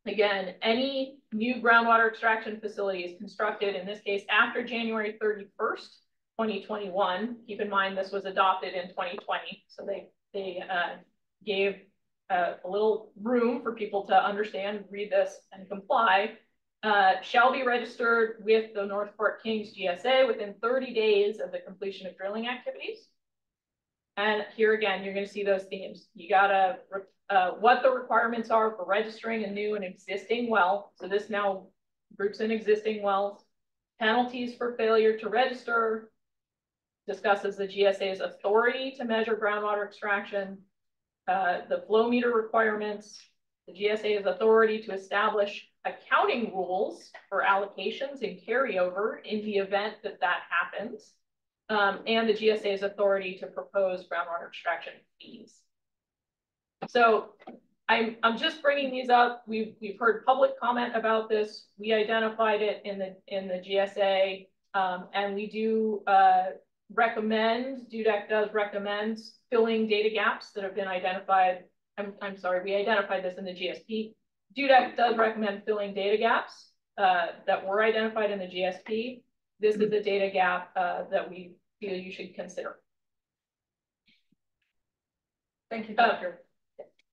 Again, any new groundwater extraction facilities constructed, in this case, after January 31st, 2021. Keep in mind, this was adopted in 2020. So they gave a little room for people to understand, read this, and comply. Shall be registered with the North Fork Kings GSA within 30 days of the completion of drilling activities. And here again, you're going to see those themes. You gotta, what the requirements are for registering a new and existing well. So this now groups in existing wells. Penalties for failure to register. Discusses the GSA's authority to measure groundwater extraction. The flow meter requirements. The GSA's authority to establish accounting rules for allocations and carryover in the event that happens, and the GSA's authority to propose groundwater extraction fees. So I'm just bringing these up. We've heard public comment about this. We identified it in the GSA, and we do recommend, DUDEC does recommend filling data gaps that have been identified. I'm sorry, we identified this in the GSP. DUDEC does recommend filling data gaps that were identified in the GSP. this is a data gap that we feel you should consider. Thank you, Dr.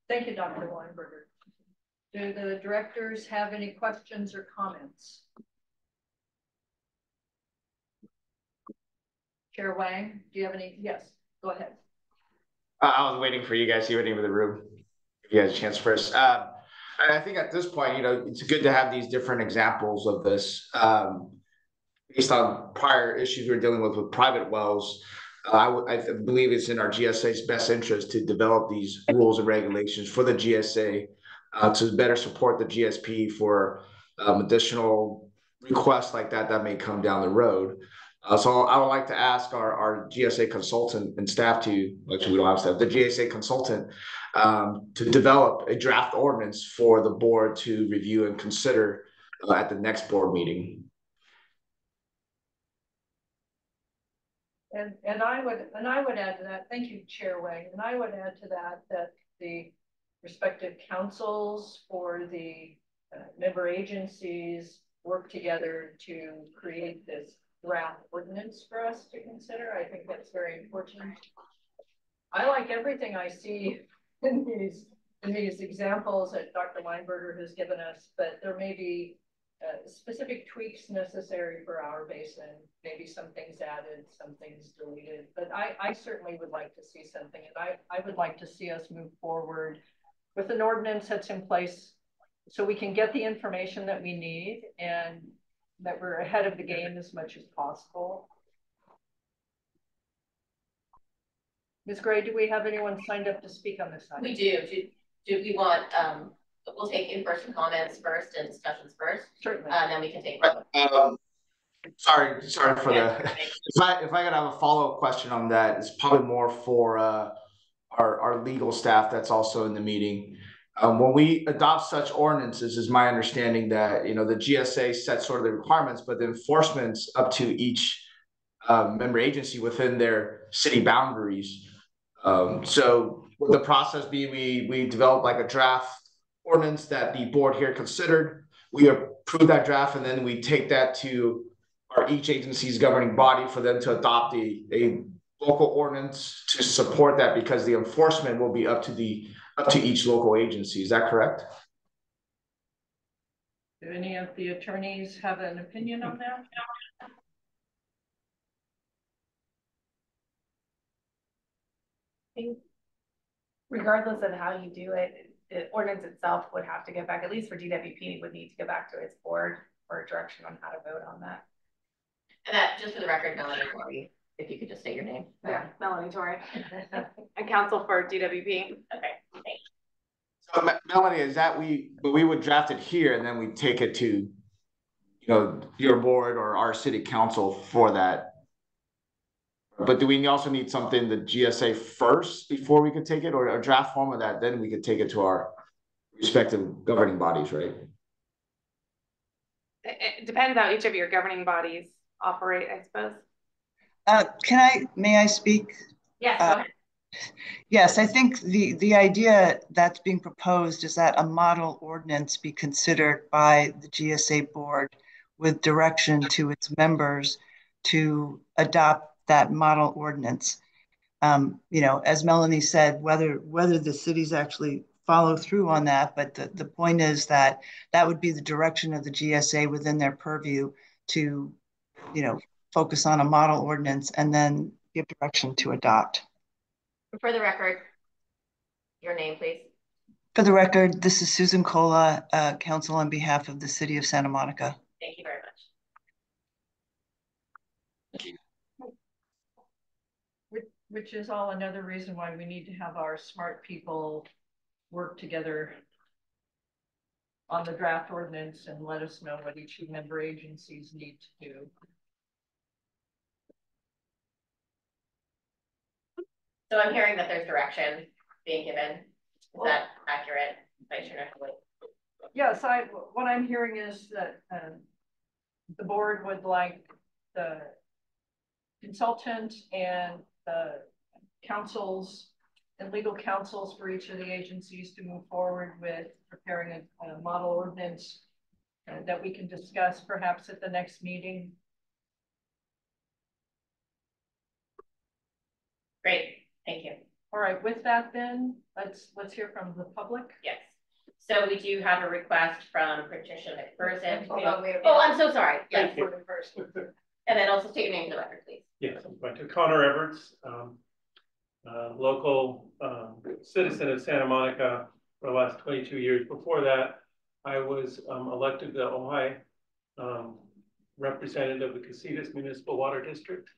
Thank you, Dr. Weinberger. Do the directors have any questions or comments? Chair Wang, do you have any? Yes, go ahead. I was waiting for you guys to get into the room. If you had a chance first. I think at this point, it's good to have these different examples of this. Based on prior issues we're dealing with private wells, I believe it's in our GSA's best interest to develop these rules and regulations for the GSA to better support the GSP for additional requests like that may come down the road. So I would like to ask our GSA consultant and staff actually we don't have staff, the GSA consultant to develop a draft ordinance for the board to review and consider at the next board meeting. And I would add to that, thank you, Chair Wang, and I would add to that the respective councils for the member agencies work together to create this draft ordinance for us to consider. I think that's very important. I like everything I see in these examples that Dr. Weinberger has given us, but there may be specific tweaks necessary for our basin, maybe some things added, some things deleted, but I certainly would like to see something, and I would like to see us move forward with an ordinance that's in place so we can get the information that we need and that we're ahead of the game as much as possible. Ms. Gray, do we have anyone signed up to speak on this item? We do. Do we want, we'll take in-person comments first and discussions first. Certainly. Then we can take. Sorry for if I gotta have a follow-up question on that, it's probably more for our legal staff that's also in the meeting. When we adopt such ordinances, is my understanding that the GSA sets sort of the requirements, but the enforcement's up to each member agency within their city boundaries. So would the process be we develop like a draft ordinance that the board here considered, we approve that draft, and then we take that to each agency's governing body for them to adopt a local ordinance to support that, because the enforcement will be up to each local agency. Is that correct? Do any of the attorneys have an opinion on that? Regardless of how you do it, the ordinance itself would have to get back, at least for DWP, would need to go back to its board for direction on how to vote on that. And that, just for the record, Melanie Torrey, if you could just say your name. Yeah, Melanie Torrey, and counsel for DWP. Okay, thanks. So Melanie, is that we would draft it here and then we take it to your board or our city council for that. But do we also need something the GSA first before we could take it, or a draft form of that, then we could take it to our respective governing bodies, right? It depends how each of your governing bodies operate, I suppose. May I speak? Yes, go ahead. Yes, I think the idea that's being proposed is that a model ordinance be considered by the GSA board with direction to its members to adopt that model ordinance. As Melanie said, whether the cities actually follow through on that, but the point is that would be the direction of the GSA within their purview to, focus on a model ordinance and then give direction to adopt. For the record, your name, please. For the record, this is Susan Cola, counsel on behalf of the city of Santa Monica. Thank you very much. Which is all another reason why we need to have our smart people work together on the draft ordinance and let us know what each member agencies need to do. So I'm hearing that there's direction being given. Is that accurate? Yes, what I'm hearing is that the board would like the consultant and the councils and legal counsels for each of the agencies to move forward with preparing a model ordinance that we can discuss perhaps at the next meeting. Great, thank you. All right, with that then, let's hear from the public. Yes. So we do have a request from Patricia McPherson. Hold on, wait a minute. Oh, I'm so sorry. Yes. Thank you first. And then also state your name for the record, please. Yes, I'm going to Connor Everts, local citizen of Santa Monica for the last 22 years. Before that, I was elected the Ojai representative of the Casitas Municipal Water District.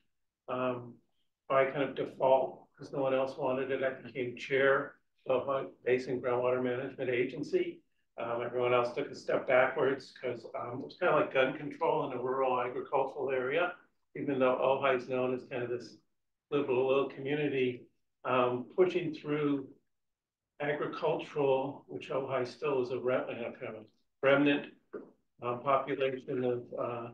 By kind of default, because no one else wanted it, I became chair of a Basin Groundwater Management Agency. Everyone else took a step backwards because it was kind of like gun control in a rural agricultural area, even though Ojai is known as kind of this little community, pushing through agricultural, which Ojai still is a kind of remnant population of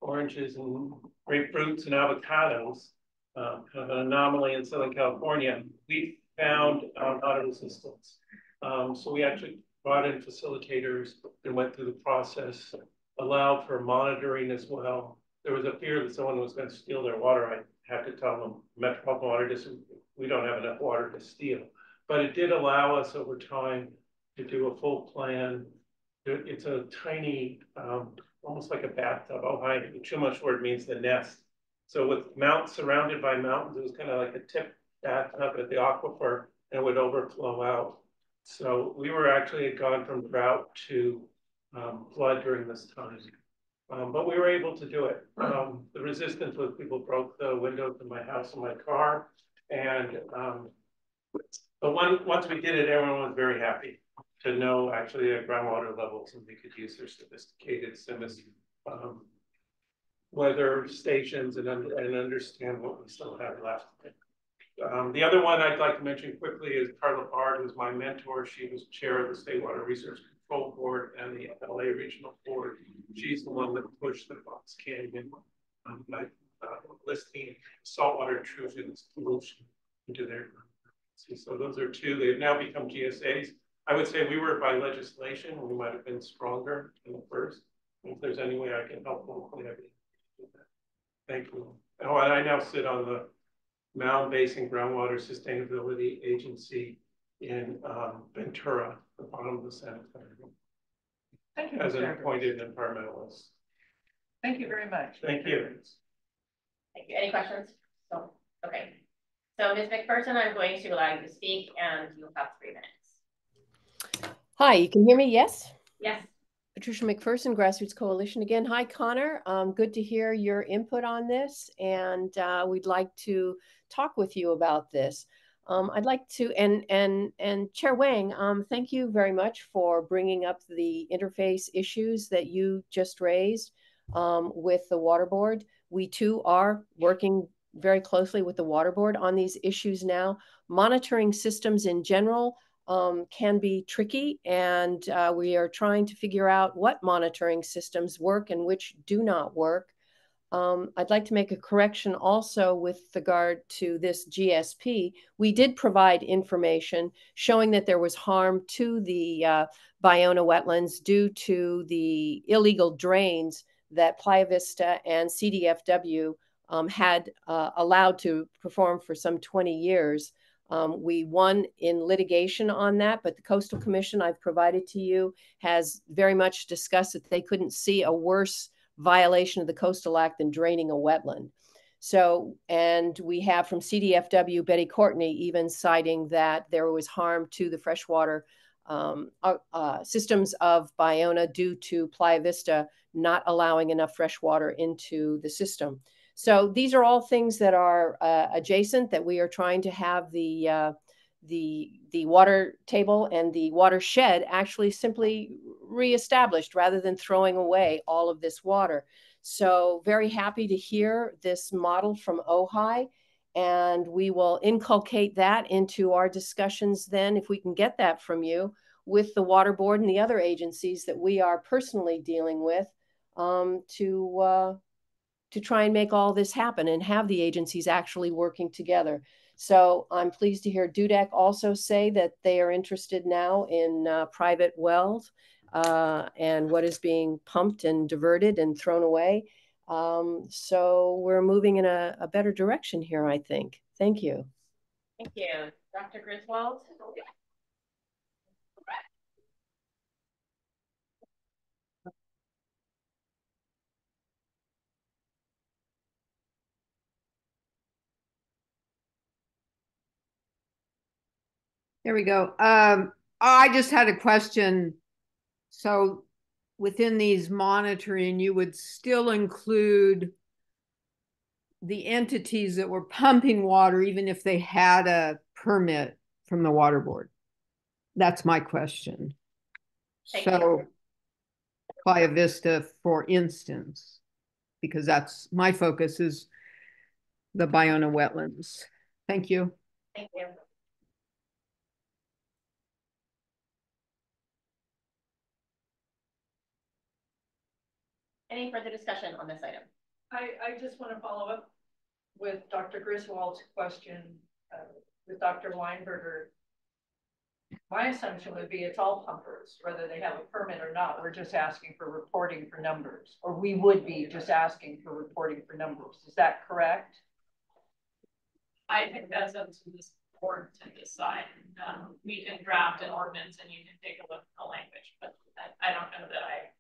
oranges and grapefruits and avocados, kind of an anomaly in Southern California. We found not a resistance. So we actually brought in facilitators and went through the process, allowed for monitoring as well. There was a fear that someone was going to steal their water. I had to tell them, Metropolitan Water District, we don't have enough water to steal. But it did allow us over time to do a full plan. It's a tiny, almost like a bathtub. Ojai, too much word means the nest. So with mountains surrounded by mountains, it was kind of like a tip bathtub at the aquifer, and it would overflow out. So we were actually had gone from drought to flood during this time. But we were able to do it. The resistance was people broke the windows in my house and my car. And but once we did it, everyone was very happy to know actually the groundwater levels, and they could use their sophisticated weather stations and understand what we still have left. The other one I'd like to mention quickly is Carla Bard, who's my mentor. She was chair of the State Water Research Control Board and the LA Regional Board. She's the one that pushed the Fox Canyon listing saltwater intrusions pollution into their. So those are two. They've now become GSAs. I would say we were by legislation. We might have been stronger in the first. If there's any way I can help, hopefully I can do that. Thank you. Oh, and I now sit on the Mound Basin Groundwater Sustainability Agency in Ventura, the bottom of the Santa Clara. Thank you. As an appointed environmentalist. Thank you very much. Thank you. Thank you. Any questions? So, okay. So Ms. McPherson, I'm going to allow you to speak, and you'll have 3 minutes. Hi, you can hear me? Yes? Yes. Patricia McPherson, Grassroots Coalition again. Hi, Connor. Good to hear your input on this, and we'd like to talk with you about this. I'd like to, and Chair Wang, thank you very much for bringing up the interface issues that you just raised with the Water Board. We too are working very closely with the Water Board on these issues now. Monitoring systems in general can be tricky, and we are trying to figure out what monitoring systems work and which do not work. I'd like to make a correction also with regard to this GSP. We did provide information showing that there was harm to the Ballona wetlands due to the illegal drains that Playa Vista and CDFW had allowed to perform for some 20 years. We won in litigation on that, but the Coastal Commission I've provided to you has very much discussed that they couldn't see a worse violation of the Coastal Act than draining a wetland. So, and we have from CDFW, Betty Courtney, even citing that there was harm to the freshwater systems of Ballona due to Playa Vista not allowing enough fresh water into the system. So these are all things that are adjacent, that we are trying to have the water table and the watershed actually simply reestablished rather than throwing away all of this water. So very happy to hear this model from Ojai, and we will inculcate that into our discussions then, if we can get that from you, with the Water Board and the other agencies that we are personally dealing with to try and make all this happen and have the agencies actually working together. So I'm pleased to hear Dudek also say that they are interested now in private wells and what is being pumped and diverted and thrown away. So we're moving in a better direction here, I think. Thank you. Thank you. Dr. Griswold? There we go. I just had a question. So within these monitoring, you would still include the entities that were pumping water, even if they had a permit from the water board? That's my question. So Playa Vista, for instance, because that's my focus is the Ballona wetlands. Thank you. Thank you. Any further discussion on this item? I just want to follow up with Dr. Griswold's question with Dr. Weinberger. My assumption would be it's all pumpers, whether they have a permit or not. We're just asking for reporting for numbers, or we would be just asking for reporting for numbers. Is that correct? I think that's up to this board to decide. We can draft an ordinance and you can take a look at the language, but I don't know that I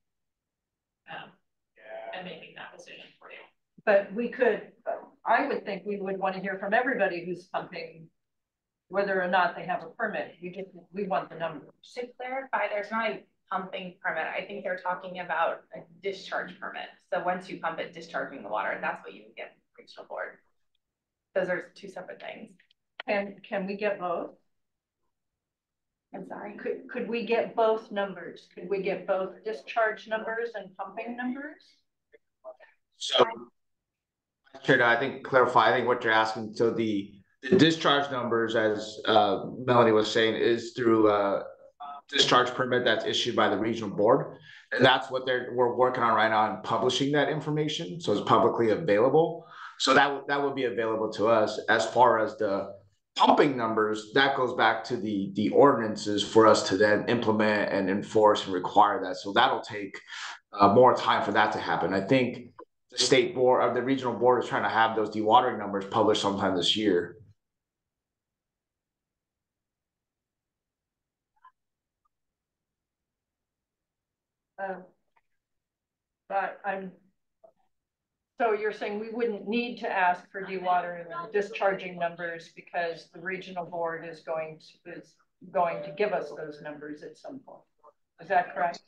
am making that decision for you. But we could, I would think we would want to hear from everybody who's pumping, whether or not they have a permit. We want the numbers. To clarify, there's not a pumping permit. I think they're talking about a discharge permit. So once you pump it, discharging the water, that's what you would get from the regional board. Those are two separate things. And can we get both? I'm sorry. Could we get both numbers? Could we get both discharge numbers and pumping numbers? So, I think clarify, I think what you're asking, so the discharge numbers, as Melanie was saying, is through a discharge permit that's issued by the regional board. And that's what we're working on right now and publishing that information. So it's publicly available. So that would be available to us. As far as the pumping numbers, that goes back to the ordinances for us to then implement and enforce and require that. So that'll take more time for that to happen. I think the state board or the regional board is trying to have those dewatering numbers published sometime this year. But so you're saying we wouldn't need to ask for dewatering and discharging numbers because the regional board is going to give us those numbers at some point. Is that correct?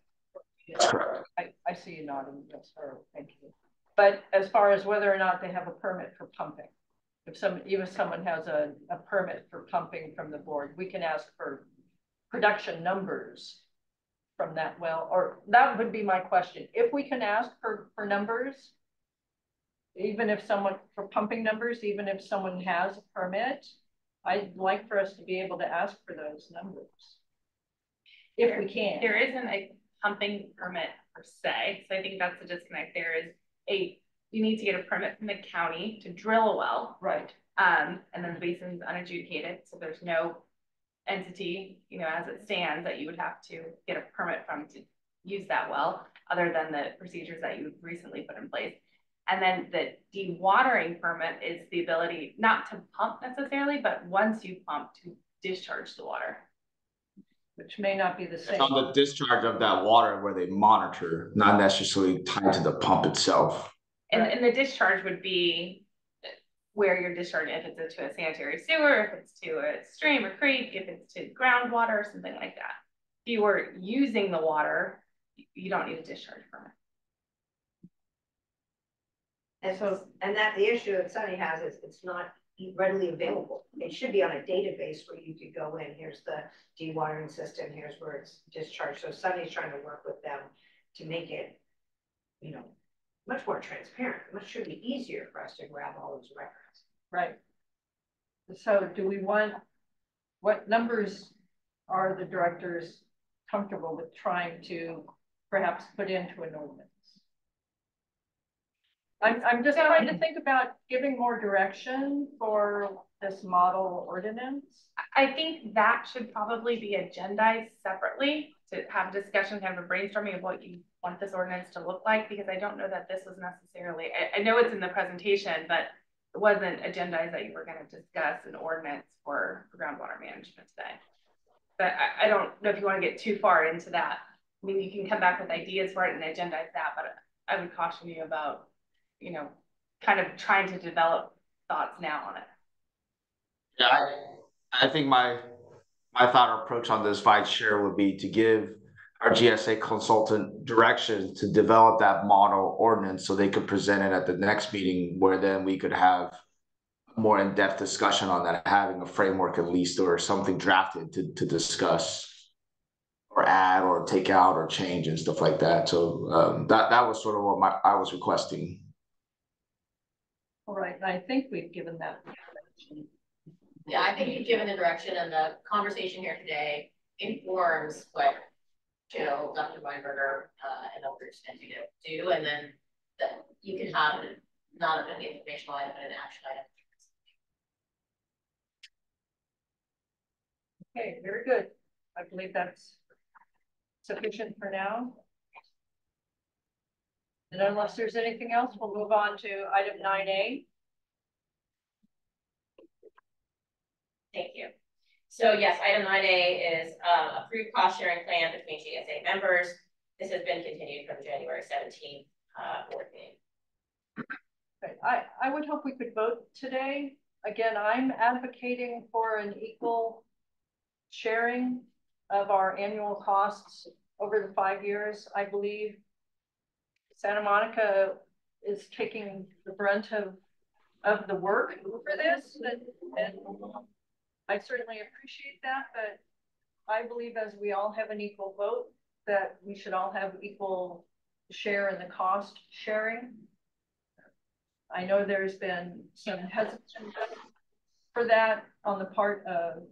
That's correct. I see you nodding. Yes, sir. Thank you. But as far as whether or not they have a permit for pumping, even if someone has a permit for pumping from the board, we can ask for production numbers from that well, or that would be my question. If we can ask for numbers, even if someone, for pumping numbers, even if someone has a permit, I'd like for us to be able to ask for those numbers. If we can. There isn't a pumping permit per se. So I think that's the disconnect. There is you need to get a permit from the county to drill a well. Right. And then the basin's unadjudicated. So there's no entity, as it stands, that you would have to get a permit from to use that well, other than the procedures that you recently put in place. And then the dewatering permit is the ability not to pump necessarily, but once you pump, to discharge the water. Which may not be the same. It's on the discharge of that water where they monitor, not necessarily tied to the pump itself. And the discharge would be where you're discharging, if it's to a sanitary sewer, if it's to a stream or creek, if it's to groundwater or something like that. If you were using the water, you don't need a discharge permit. And that the issue that Sunny has is it's not readily available. It should be on a database where you could go in. Here's the dewatering system. Here's where it's discharged. So Sunny's trying to work with them to make it, much more transparent. It should be easier for us to grab all those records. Right. So what numbers are the directors comfortable with trying to perhaps put into an ordinance? I'm just trying to think about giving more direction for this model ordinance. I think that should probably be agendized separately to have a discussion, have a brainstorming of what you want this ordinance to look like, because I don't know that this was necessarily, I know it's in the presentation, but it wasn't agendized that you were gonna discuss an ordinance for groundwater management today. But I don't know if you want to get too far into that. I mean, you can come back with ideas for it and agendize that, but I would caution you about, you know, kind of trying to develop thoughts now on it. Yeah, I think my thought or approach on this vice chair would be to give our GSA consultant direction to develop that model ordinance so they could present it at the next meeting, where then we could have a more in-depth discussion on that, having a framework at least or something drafted to discuss or add or take out or change and stuff like that. So that was sort of what I was requesting. All right, and I think we've given that. Yeah, I think you've given the direction, and the conversation here today informs what Jill, Dr. Weinberger, and others can do, and then that you can have not an informational item, but an action item. Okay, very good. I believe that's sufficient for now. And unless there's anything else, we'll move on to item 9A. Thank you. So yes, item 9A is approved cost sharing plan between GSA members. This has been continued from January 17th board meeting. Okay. I would hope we could vote today. Again, I'm advocating for an equal sharing of our annual costs over the 5 years. I believe Santa Monica is taking the brunt of the work for this, and I certainly appreciate that, but I believe as we all have an equal vote, that we should all have equal share in the cost sharing. I know there's been some hesitation for that on the part of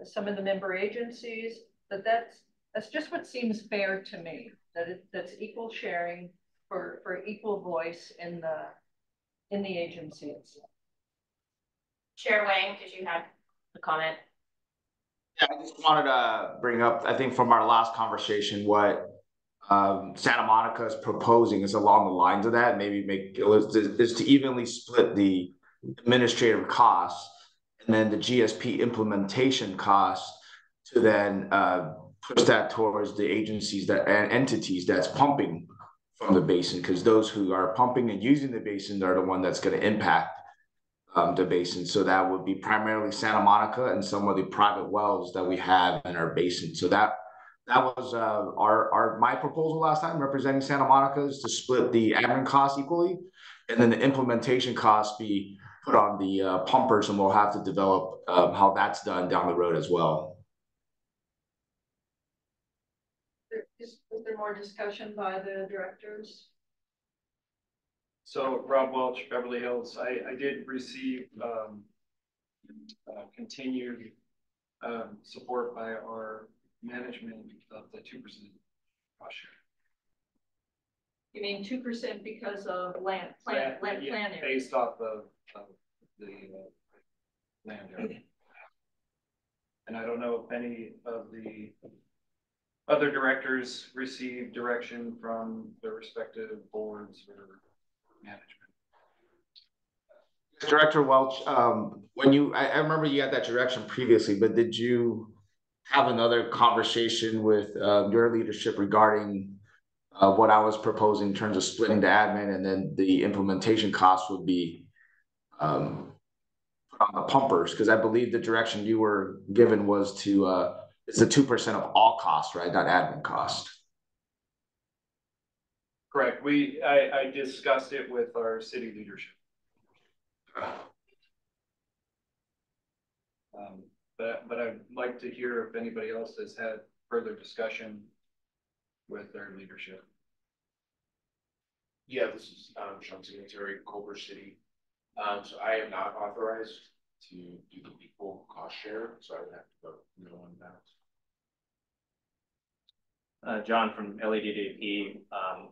some of the member agencies, but that's just what seems fair to me, that's equal sharing for equal voice in the agencies. Chair Wang, did you have a comment? Yeah, I just wanted to bring up, I think from our last conversation, what Santa Monica is proposing is along the lines of that. Maybe make is to evenly split the administrative costs and then the GSP implementation costs to then push that towards the agencies that and entities that's pumping from the basin, because those who are pumping and using the basin are the one that's going to impact the basin. So that would be primarily Santa Monica and some of the private wells that we have in our basin. So that was my proposal last time, representing Santa Monica, is to split the admin costs equally, and then the implementation costs be put on the pumpers, and we'll have to develop how that's done down the road as well. Is there more discussion by the directors? So Rob Welch, Beverly Hills, I did receive continued support by our management of the 2% cost share. You mean 2% because of land area? Based off of the land area. And I don't know if any of the other directors received direction from their respective boards or management. Director Welch, when I remember you had that direction previously, but did you have another conversation with your leadership regarding what I was proposing in terms of splitting the admin, and then the implementation costs would be put on the pumpers? Because I believe the direction you were given was to it's the 2% of all costs, right? Not admin cost. Correct. I discussed it with our city leadership. But I'd like to hear if anybody else has had further discussion with their leadership. Yeah, this is Sean Secretary, Culver City. So I am not authorized to do the equal cost share, so I would have to vote no on that. John from LEDDP,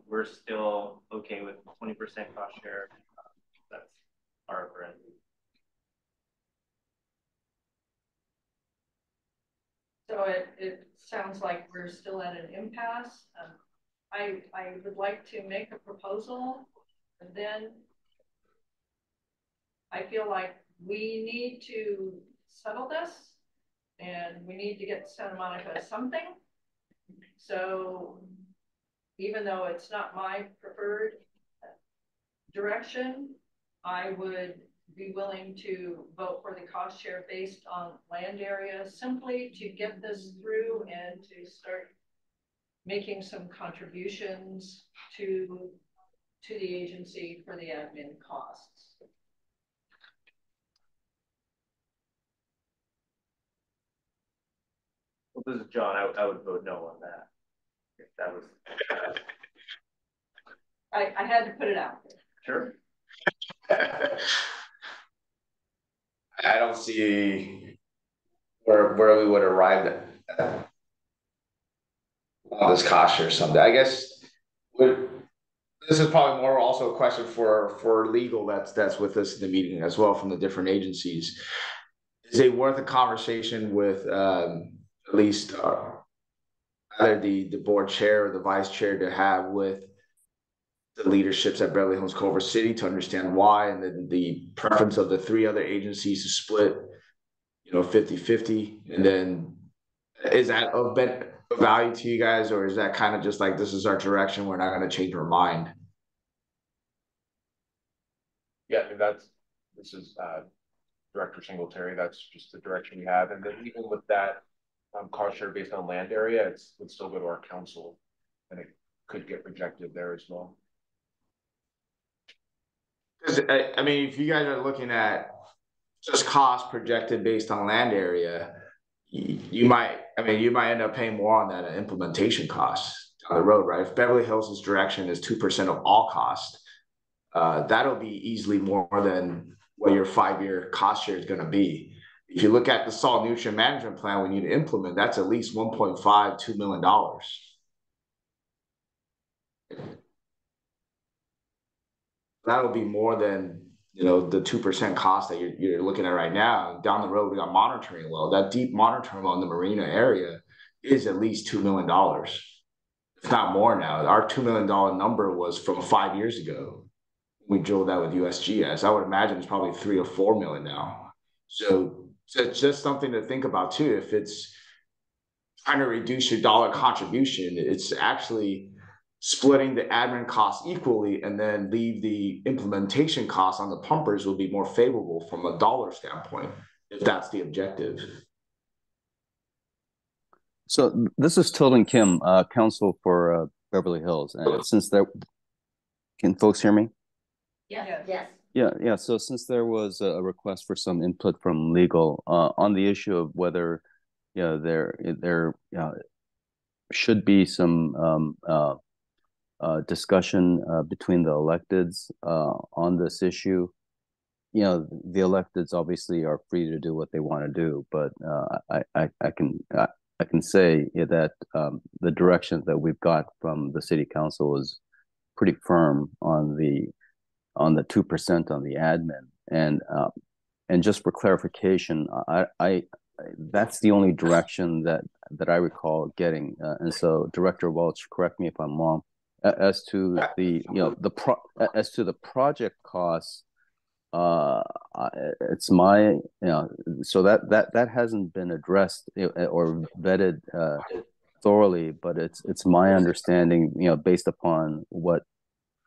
we're still okay with 20% cost share. That's our brand. So it sounds like we're still at an impasse. I would like to make a proposal, and then I feel like we need to settle this and we need to get Santa Monica something. So even though it's not my preferred direction, I would be willing to vote for the cost share based on land area simply to get this through and to start making some contributions to the agency for the admin costs. Well, this is John. I would vote no on that. If that was. I had to put it out there. Sure. I don't see where we would arrive at on this cost or something. I guess this is probably more also a question for legal that's with us in the meeting as well from the different agencies. Is it worth a conversation with at least either the board chair or the vice chair to have with the leaderships at Beverly Hills Culver City to understand why, and then the preference of the three other agencies to split, 50-50, and then is that of value to you guys, or is that kind of just like this is our direction, we're not going to change our mind? Yeah, I mean, this is Director Singletary, that's just the direction we have. And then even with that cost share based on land area, it would still go to our council and it could get rejected there as well. I mean, if you guys are looking at just cost projected based on land area, you might end up paying more on that implementation costs down the road, right? If Beverly Hills' direction is 2% of all cost, that'll be easily more than what your 5-year cost share is going to be. If you look at the salt nutrient management plan we need to implement, that's at least $1.5–2 million. That'll be more than the 2% cost that you're looking at right now. Down the road, we got monitoring well. That deep monitoring well in the marina area is at least $2 million, if not more now. Our $2 million number was from 5 years ago. We drilled that with USGS. I would imagine it's probably 3 or 4 million now. So it's just something to think about too. If it's trying to reduce your dollar contribution, it's actually splitting the admin costs equally and then leave the implementation costs on the pumpers will be more favorable from a dollar standpoint, if that's the objective. So this is Tilden Kim, counsel for Beverly Hills. And since there, can folks hear me? Yes. Yes. Yeah. So since there was a request for some input from legal on the issue of whether there should be some discussion between the electeds on this issue. The electeds obviously are free to do what they want to do, but I can say that the direction that we've got from the city council is pretty firm on the 2% on the admin, and just for clarification, I that's the only direction that I recall getting, and so Director Welch, correct me if I'm wrong. As to the as to the project costs, it's my so that hasn't been addressed or vetted thoroughly, but it's my understanding, based upon what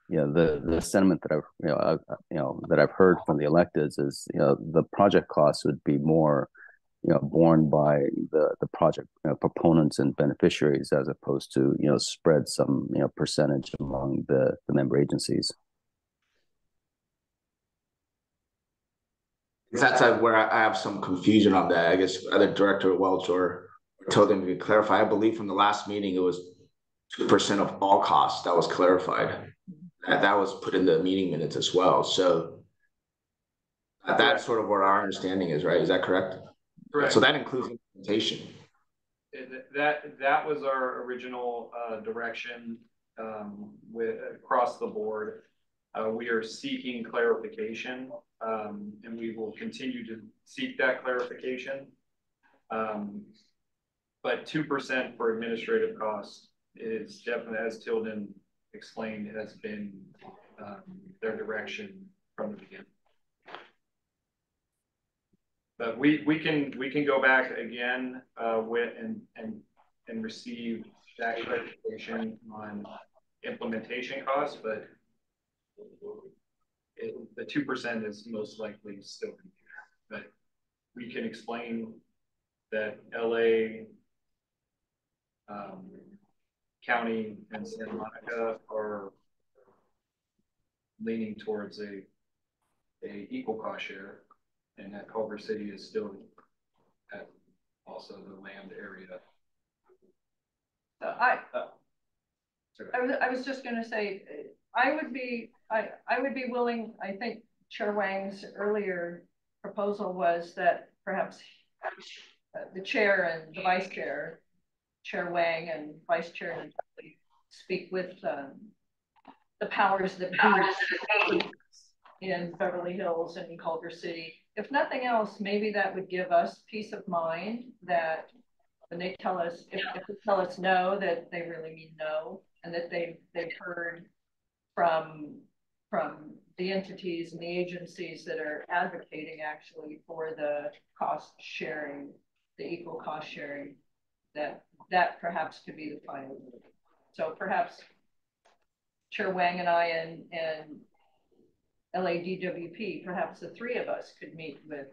the sentiment that I've heard from the electeds is the project costs would be more borne by the project proponents and beneficiaries, as opposed to spread some percentage among the member agencies. That's where I have some confusion on that. I guess either Director Welch or told them to clarify. I believe from the last meeting it was 2% of all costs that was clarified. That was put in the meeting minutes as well. So that's sort of what our understanding is, right? Is that correct? Correct. So that includes implementation. That was our original direction across the board. We are seeking clarification, and we will continue to seek that clarification. But 2% for administrative costs is definitely, as Tilden explained, has been their direction from the beginning. But we can go back again and receive that clarification on implementation costs, but the 2% is most likely still gonna be there. But we can explain that LA, County and Santa Monica are leaning towards a equal cost share, and that Culver City is still at also the land area. I was just going to say, I would be willing. I think Chair Wang's earlier proposal was that perhaps the chair and the vice chair, Chair Wang and Vice Chair, speak with the powers that be in Beverly Hills and in Culver City. If nothing else, maybe that would give us peace of mind that when they tell us, if they tell us no, that they really mean no, and that they've heard from the entities and the agencies that are advocating actually for the cost sharing, the equal cost sharing, that perhaps could be the final. So perhaps Chair Wang and I and LADWP, perhaps the three of us could meet with.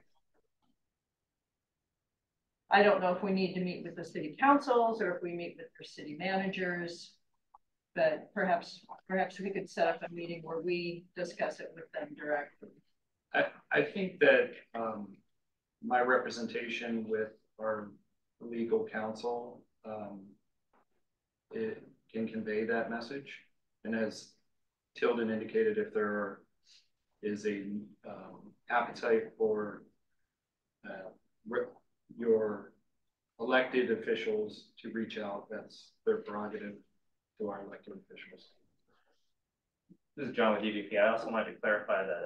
I don't know if we need to meet with the city councils or if we meet with their city managers, but perhaps we could set up a meeting where we discuss it with them directly. I think that my representation with our legal counsel, it can convey that message. And as Tilden indicated, if there is a appetite for your elected officials to reach out, that's their prerogative to our elected officials. This is John with EVP. I also wanted to clarify that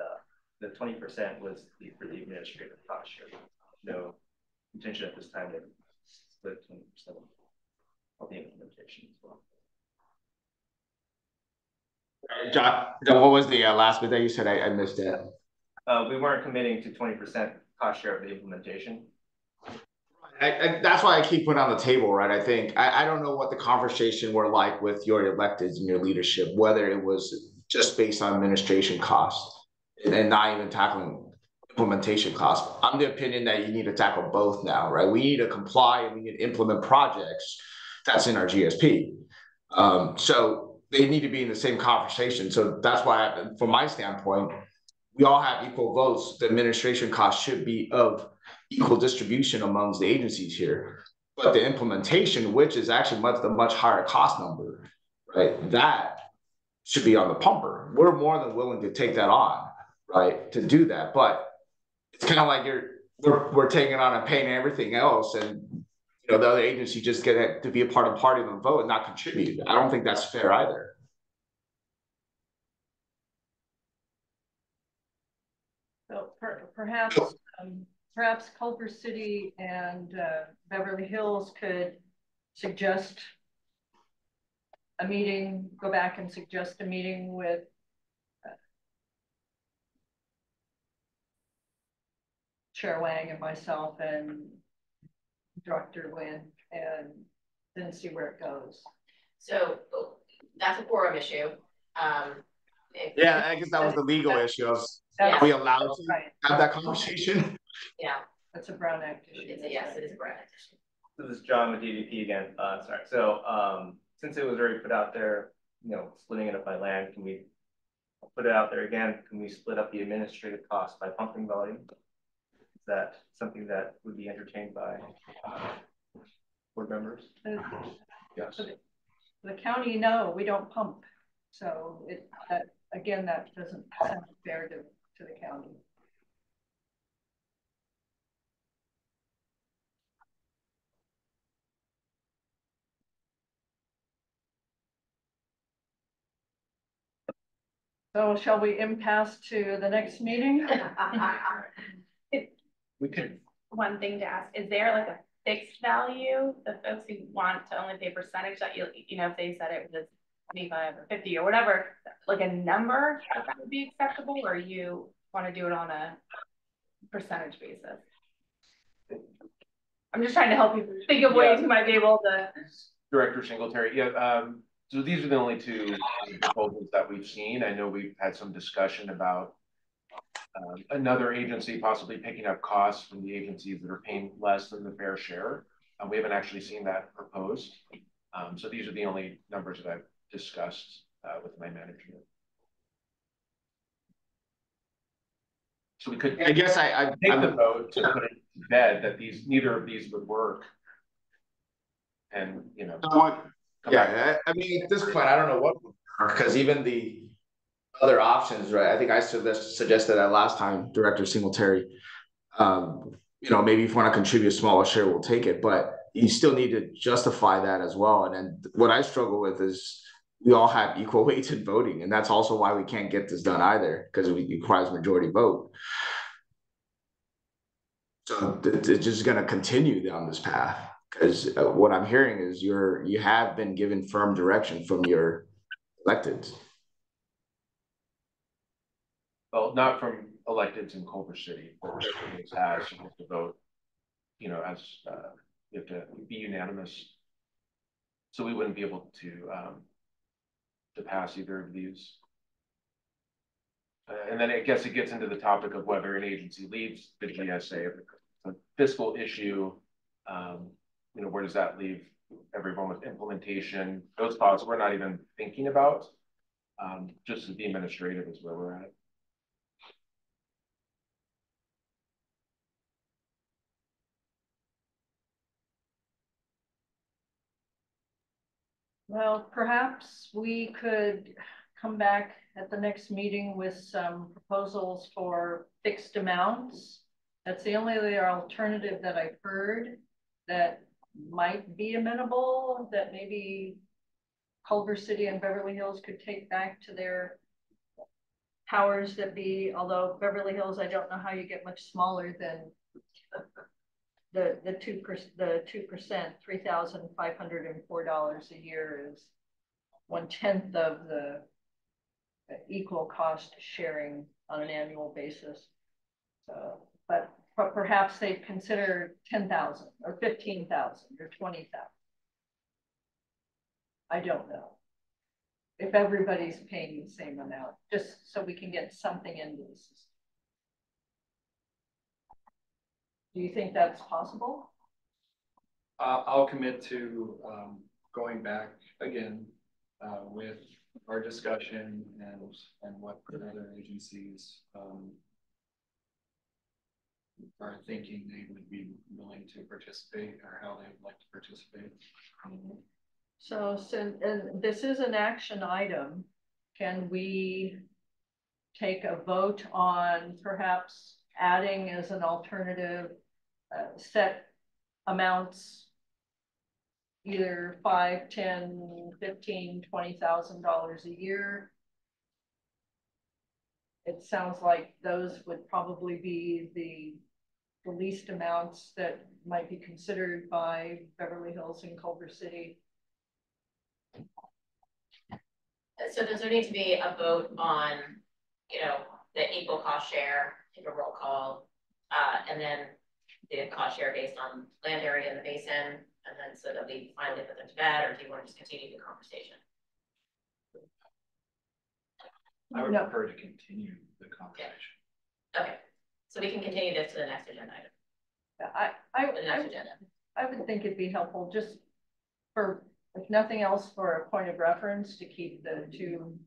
the 20% was for the administrative cost share. No intention at this time to split 20% of the implementation as well. John, what was the last bit that you said? I missed it. We weren't committing to 20% cost share of the implementation. That's why I keep putting on the table, right? I think I don't know what the conversation were like with your electeds and your leadership, whether it was just based on administration costs and not even tackling implementation costs. I'm the opinion that you need to tackle both now, right? We need to comply and we need to implement projects that's in our GSP. So they need to be in the same conversation. So that's why, from my standpoint, we all have equal votes. The administration cost should be of equal distribution amongst the agencies here. But the implementation, which is actually the much higher cost number, right? That should be on the pumper. We're more than willing to take that on, right? To do that. But it's kind of like we're taking on and paying everything else, and the other agency just get to be a part of the party and vote and not contribute. I don't think that's fair either. So perhaps Culver City and Beverly Hills could suggest a meeting, go back and suggest a meeting with Chair Wang and myself and Director Nguyen, and then see where it goes. So that's a quorum issue. Yeah, I guess that was the legal issue. Are we allowed to have that conversation? Yeah, that's a Brown Act issue. Yes, it is a Brown Act issue. This is John with DVP again. Sorry. So since it was already put out there, splitting it up by land, can we put it out there again? Can we split up the administrative cost by pumping volume? Is that something that would be entertained by board members? Yes. The county, no, we don't pump. So that doesn't sound fair to the county. So shall we impasse to the next meeting? We could. One thing to ask, is there like a fixed value? The folks who want to only pay percentage that if they said it was 25 or 50 or whatever, like a number that would be acceptable, or you want to do it on a percentage basis? I'm just trying to help you think of ways you might be able to. Director Singletary, yeah, so these are the only two proposals that we've seen. I know we've had some discussion about another agency possibly picking up costs from the agencies that are paying less than the fair share. We haven't actually seen that proposed. So these are the only numbers that I've discussed with my management. So we could, I guess I take the vote to put it to bed that neither of these would work. And, you know. Yeah, I mean, at this point, I don't know what, because even the other options, right? I think I suggested that last time, Director Singletary. You know, maybe if you want to contribute a smaller share, we'll take it, but you still need to justify that as well. And then what I struggle with is we all have equal weights in voting, and that's also why we can't get this done either, because it requires majority vote. So it's just going to continue down this path, because what I'm hearing is you have been given firm direction from your electeds. Well, not from electeds in Culver City, but residents has to vote, you know, as you have to be unanimous. So we wouldn't be able to pass either of these. And then I guess it gets into the topic of whether an agency leaves the GSA. If it's a fiscal issue, you know, where does that leave everyone with implementation? Those costs we're not even thinking about. Just the administrative is where we're at. Well, perhaps we could come back at the next meeting with some proposals for fixed amounts. That's the only other alternative that I've heard that might be amenable, that maybe Culver City and Beverly Hills could take back to their powers that be, although Beverly Hills, I don't know how you get much smaller than the 2%, $3,504 a year is 1/10 of the equal cost sharing on an annual basis. So, but perhaps they consider 10,000 or 15,000 or 20,000. I don't know if everybody's paying the same amount, just so we can get something into the system. Do you think that's possible? I'll commit to going back again with our discussion and what other agencies are thinking they would be willing to participate or how they would like to participate. So and this is an action item. Can we take a vote on perhaps adding as an alternative set amounts, either $5, $10, $15, $20,000 a year? It sounds like those would probably be the least amounts that might be considered by Beverly Hills and Culver City. So does there need to be a vote on, you know, the equal cost share, take a roll call, and then the cost share based on land area in the basin, and then so that we finally put them to bed, or do you want to just continue the conversation? I would prefer to continue the conversation. Okay, so we can continue this to the next agenda item. I would think it'd be helpful just for, if nothing else, for a point of reference to keep the two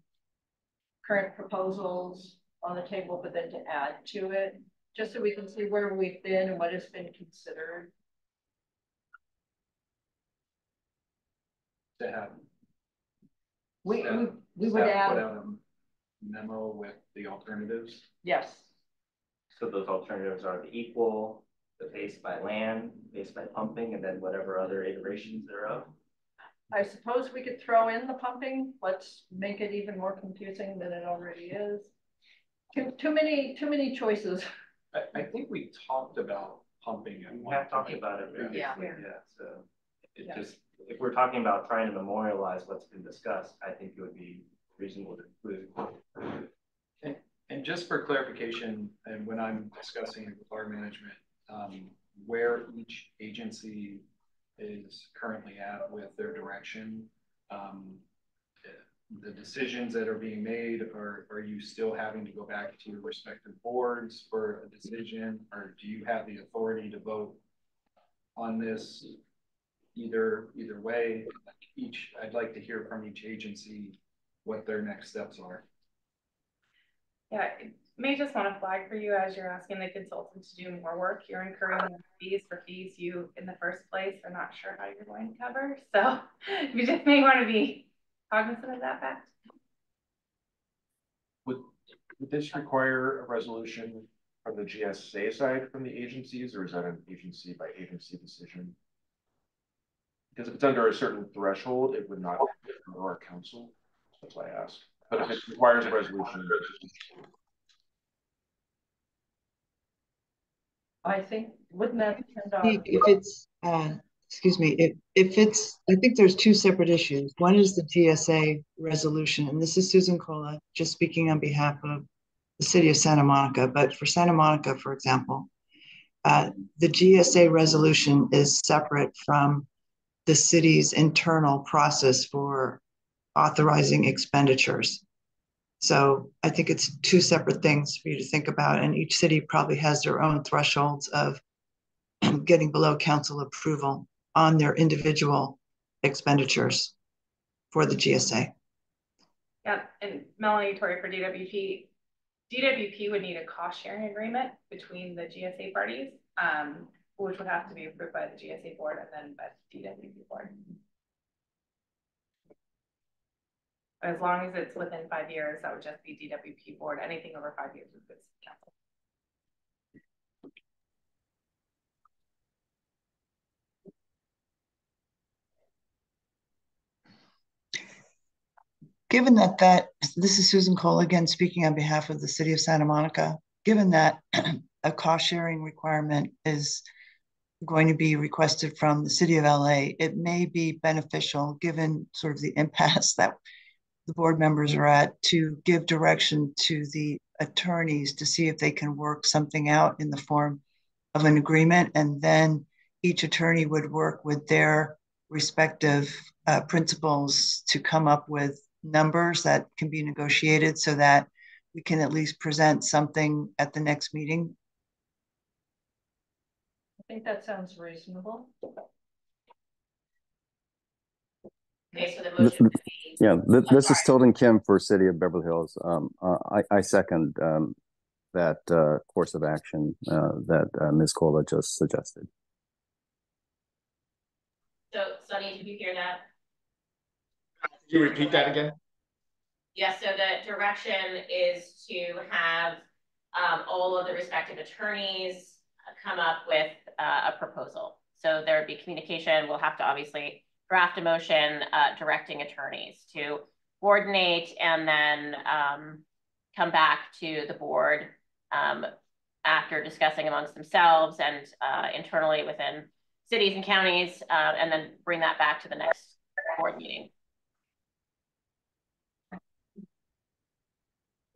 current proposals on the table, but then to add to it, just so we can see where we've been and what has been considered. To have we would add, put out a memo with the alternatives. Yes. So those alternatives are the equal, the base by land, base by pumping, and then whatever other iterations thereof. I suppose we could throw in the pumping. Let's make it even more confusing than it already is. Too many choices. I think we talked about pumping. We have talked about it previously. Yeah. So it just, if we're talking about trying to memorialize what's been discussed, I think it would be reasonable to include. And just for clarification, and when I'm discussing it with our management, where each agency is currently at with their direction? The decisions that are being made, are you still having to go back to your respective boards for a decision, or do you have the authority to vote on this either way? I'd like to hear from each agency what their next steps are. Yeah, may just want to flag for you as you're asking the consultant to do more work, you're incurring fees for fees you in the first place are not sure how you're going to cover. So you just may want to be cognizant of that fact. Would this require a resolution from the GSA side from the agencies, or is that an agency by agency decision? Because if it's under a certain threshold, it would not be for our council. That's why I asked. But if it requires a resolution, I think, wouldn't that depend on? If it's, excuse me, if it's, I think there's two separate issues. One is the GSA resolution, and this is Susan Cola, just speaking on behalf of the city of Santa Monica. But for Santa Monica, for example, the GSA resolution is separate from the city's internal process for authorizing expenditures. So I think it's two separate things for you to think about, and each city probably has their own thresholds of getting below council approval on their individual expenditures for the GSA. Yeah, and Melanie Torrey for DWP would need a cost sharing agreement between the GSA parties, which would have to be approved by the GSA board and then by the DWP board. As long as it's within 5 years, that would just be DWP board. Anything over 5 years would be council. Given that this is Susan Cole again, speaking on behalf of the city of Santa Monica, given that a cost sharing requirement is going to be requested from the city of LA, it may be beneficial, given sort of the impasse that the board members are at, to give direction to the attorneys to see if they can work something out in the form of an agreement, and then each attorney would work with their respective principals to come up with numbers that can be negotiated so that we can at least present something at the next meeting. I think that sounds reasonable. Okay, so the motion would be... Yeah, this is Tilden Kim for City of Beverly Hills. I second that course of action that Ms. Cola just suggested. So, Sunny, did you hear that? Could you repeat that again? Yes, so the direction is to have all of the respective attorneys come up with a proposal. So there would be communication. We'll have to obviously draft a motion directing attorneys to coordinate and then come back to the board after discussing amongst themselves and internally within cities and counties, and then bring that back to the next board meeting.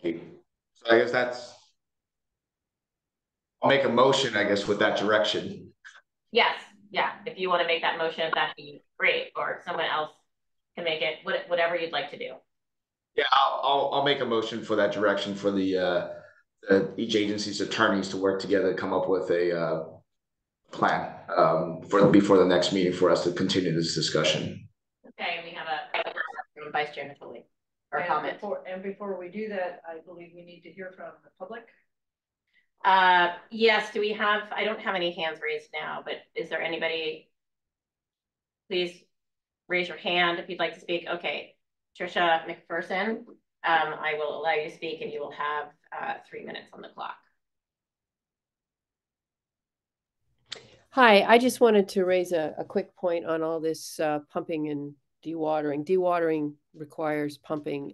So I guess I'll make a motion, I guess, with that direction. Yes, yeah, if you want to make that motion, that'd be great, or someone else can make it, whatever you'd like to do. Yeah, I'll make a motion for that direction for the each agency's attorneys to work together to come up with a plan before the next meeting for us to continue this discussion. Okay, and we have a Vice Chair Natoli or a comment. Before we do that, I believe we need to hear from the public. Yes, do we have, I don't have any hands raised now, but is there anybody? Please raise your hand if you'd like to speak. Okay, Trisha McPherson, I will allow you to speak and you will have 3 minutes on the clock. Hi, I just wanted to raise a quick point on all this pumping and dewatering. Dewatering requires pumping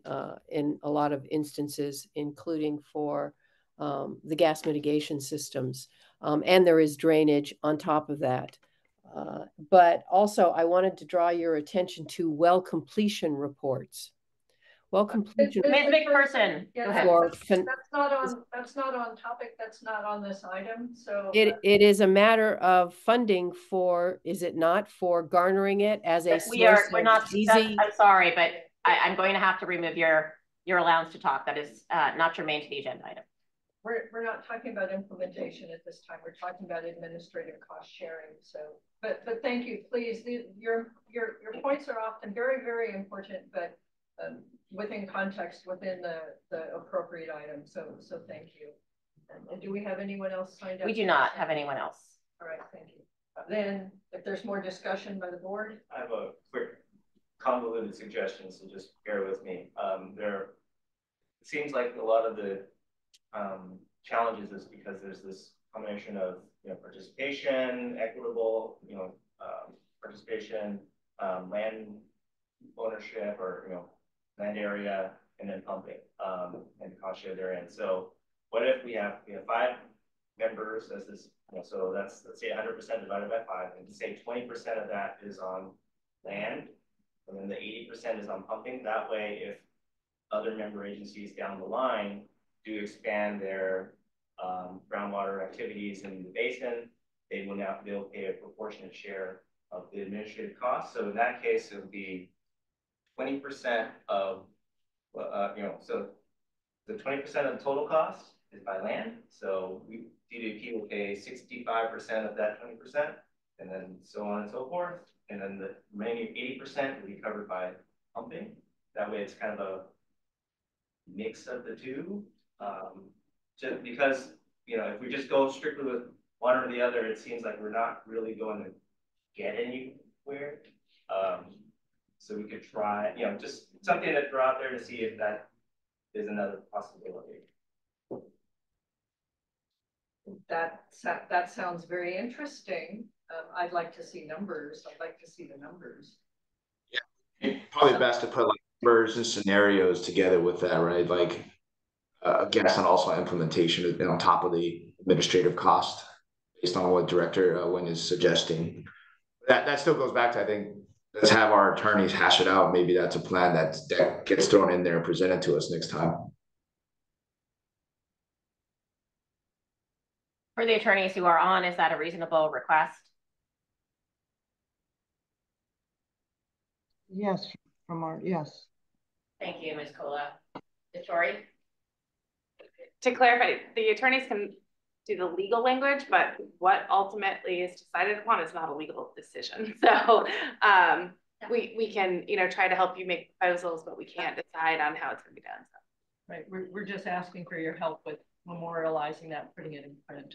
in a lot of instances, including for the gas mitigation systems. And there is drainage on top of that. But also I wanted to draw your attention to well completion reports. Well, completion. Ms. McPherson, go ahead. That's not on topic, that's not on this item, so. It is a matter of funding for, is it not, for garnering it as a We're not, easy. I'm sorry, but I'm going to have to remove your allowance to talk. That is not germane to the agenda item. We're not talking about implementation at this time. We're talking about administrative cost sharing. So, but thank you, please. Your points are often very, very important, but within context, within the appropriate item. So thank you. And do we have anyone else signed up? We do not have anyone else. All right, thank you. Then, if there's more discussion by the board, I have a quick convoluted suggestion, so just bear with me. It seems like a lot of the challenges is because there's this combination of participation, equitable participation, land ownership or land area, and then pumping and cost share therein. So what if we have 5 members as this, so that's, let's say 100% divided by 5, and say 20% of that is on land, and then the 80% is on pumping. That way, if other member agencies down the line do expand their groundwater activities in the basin, they'll pay a proportionate share of the administrative costs. So in that case, it would be 20% of, so the 20% of the total cost is by land. So DWP will pay 65% of that 20%, and then so on and so forth. And then the remaining 80% will be covered by pumping. That way it's kind of a mix of the two. Just because, if we just go strictly with one or the other, it seems like we're not really going to get anywhere. So we could try, just something to throw out there to see if that is another possibility. that sounds very interesting. I'd like to see numbers. I'd like to see the numbers. Yeah, probably best to put like numbers and scenarios together with that, right? Like guess and also implementation on top of the administrative cost based on what Director Wynn is suggesting. That still goes back to, I think, let's have our attorneys hash it out. Maybe that's a plan that gets thrown in there and presented to us next time. For the attorneys who are on, is that a reasonable request? Yes, yes. Thank you, Ms. Cola. Victoria? To clarify, the attorneys can do the legal language, but what ultimately is decided upon is not a legal decision. So we can, try to help you make proposals, but we can't decide on how it's going to be done. So. Right, we're just asking for your help with memorializing that, putting it in print.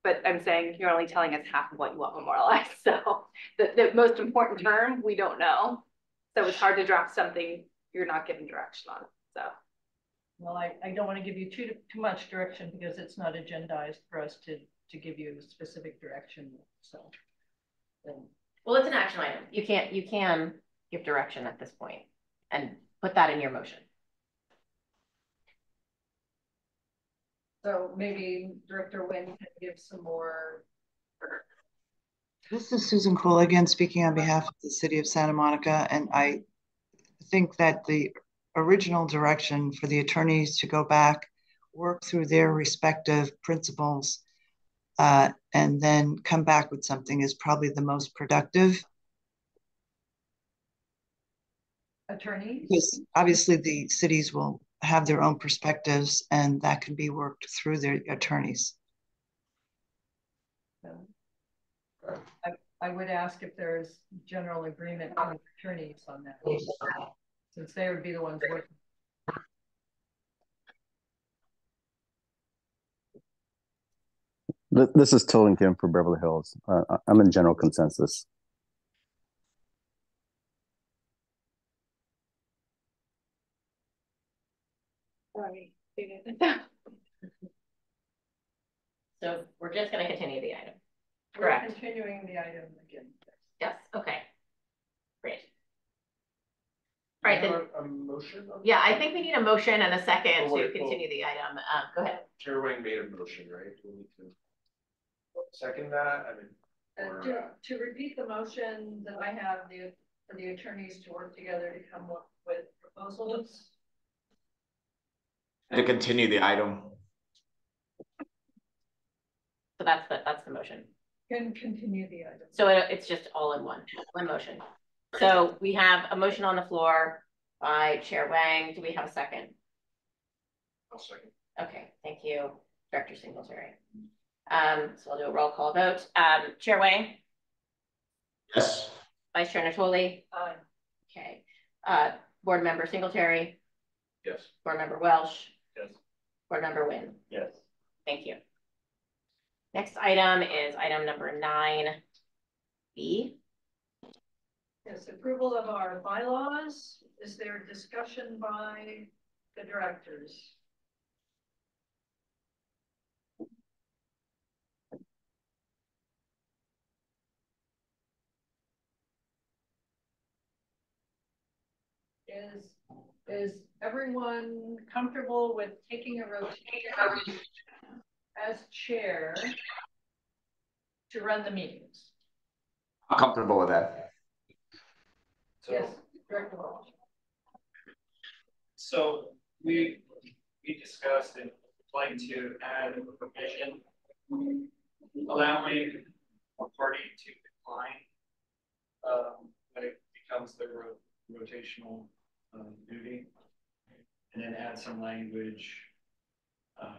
But I'm saying you're only telling us half of what you want memorialized. So the most important term, we don't know. So it's hard to draft something you're not giving direction on. So. Well, I don't want to give you too much direction because it's not agendized for us to give you specific direction. So. Well, it's an action item. You can give direction at this point and put that in your motion. So maybe Director Wynn can give some more. This is Susan Cole again, speaking on behalf of the City of Santa Monica. And I think that the original direction for the attorneys to go back, work through their respective principles, and then come back with something is probably the most productive. Attorneys? Because obviously the cities will have their own perspectives and that can be worked through their attorneys. I would ask if there's general agreement on attorneys on that, since they would be the ones working. This is Tolan Kim for Beverly Hills. I'm in general consensus. Sorry. So we're just going to continue the item. Correct. We're continuing the item again. Yes. Okay. Great. All right. Then, a motion? Yeah, I think we need a motion and a second to continue the item. Go ahead. Chair Wang made a motion, right? Do we need to second that? I mean, To repeat the motion that I have, the for the attorneys to work together to come up with proposals. To continue the item. So that's the motion. Can continue the item. So it's just all in one motion. So we have a motion on the floor by Chair Wang. Do we have a second? I'll second. Okay, thank you, Director Singletary. So I'll do a roll call vote. Chair Wang? Yes. Vice Chair Natoli? Aye. Okay. Board Member Singletary? Yes. Board Member Welsh? Yes. Board Member Nguyen? Yes. Thank you. Next item is item number 9B. Yes, approval of our bylaws. Is there discussion by the directors? Is everyone comfortable with taking a rotation as chair to run the meetings? I'm comfortable with that. So, Yes, Director Welch. so we discussed and like to add a provision allowing a party to decline when it becomes the rotational duty, and then add some language,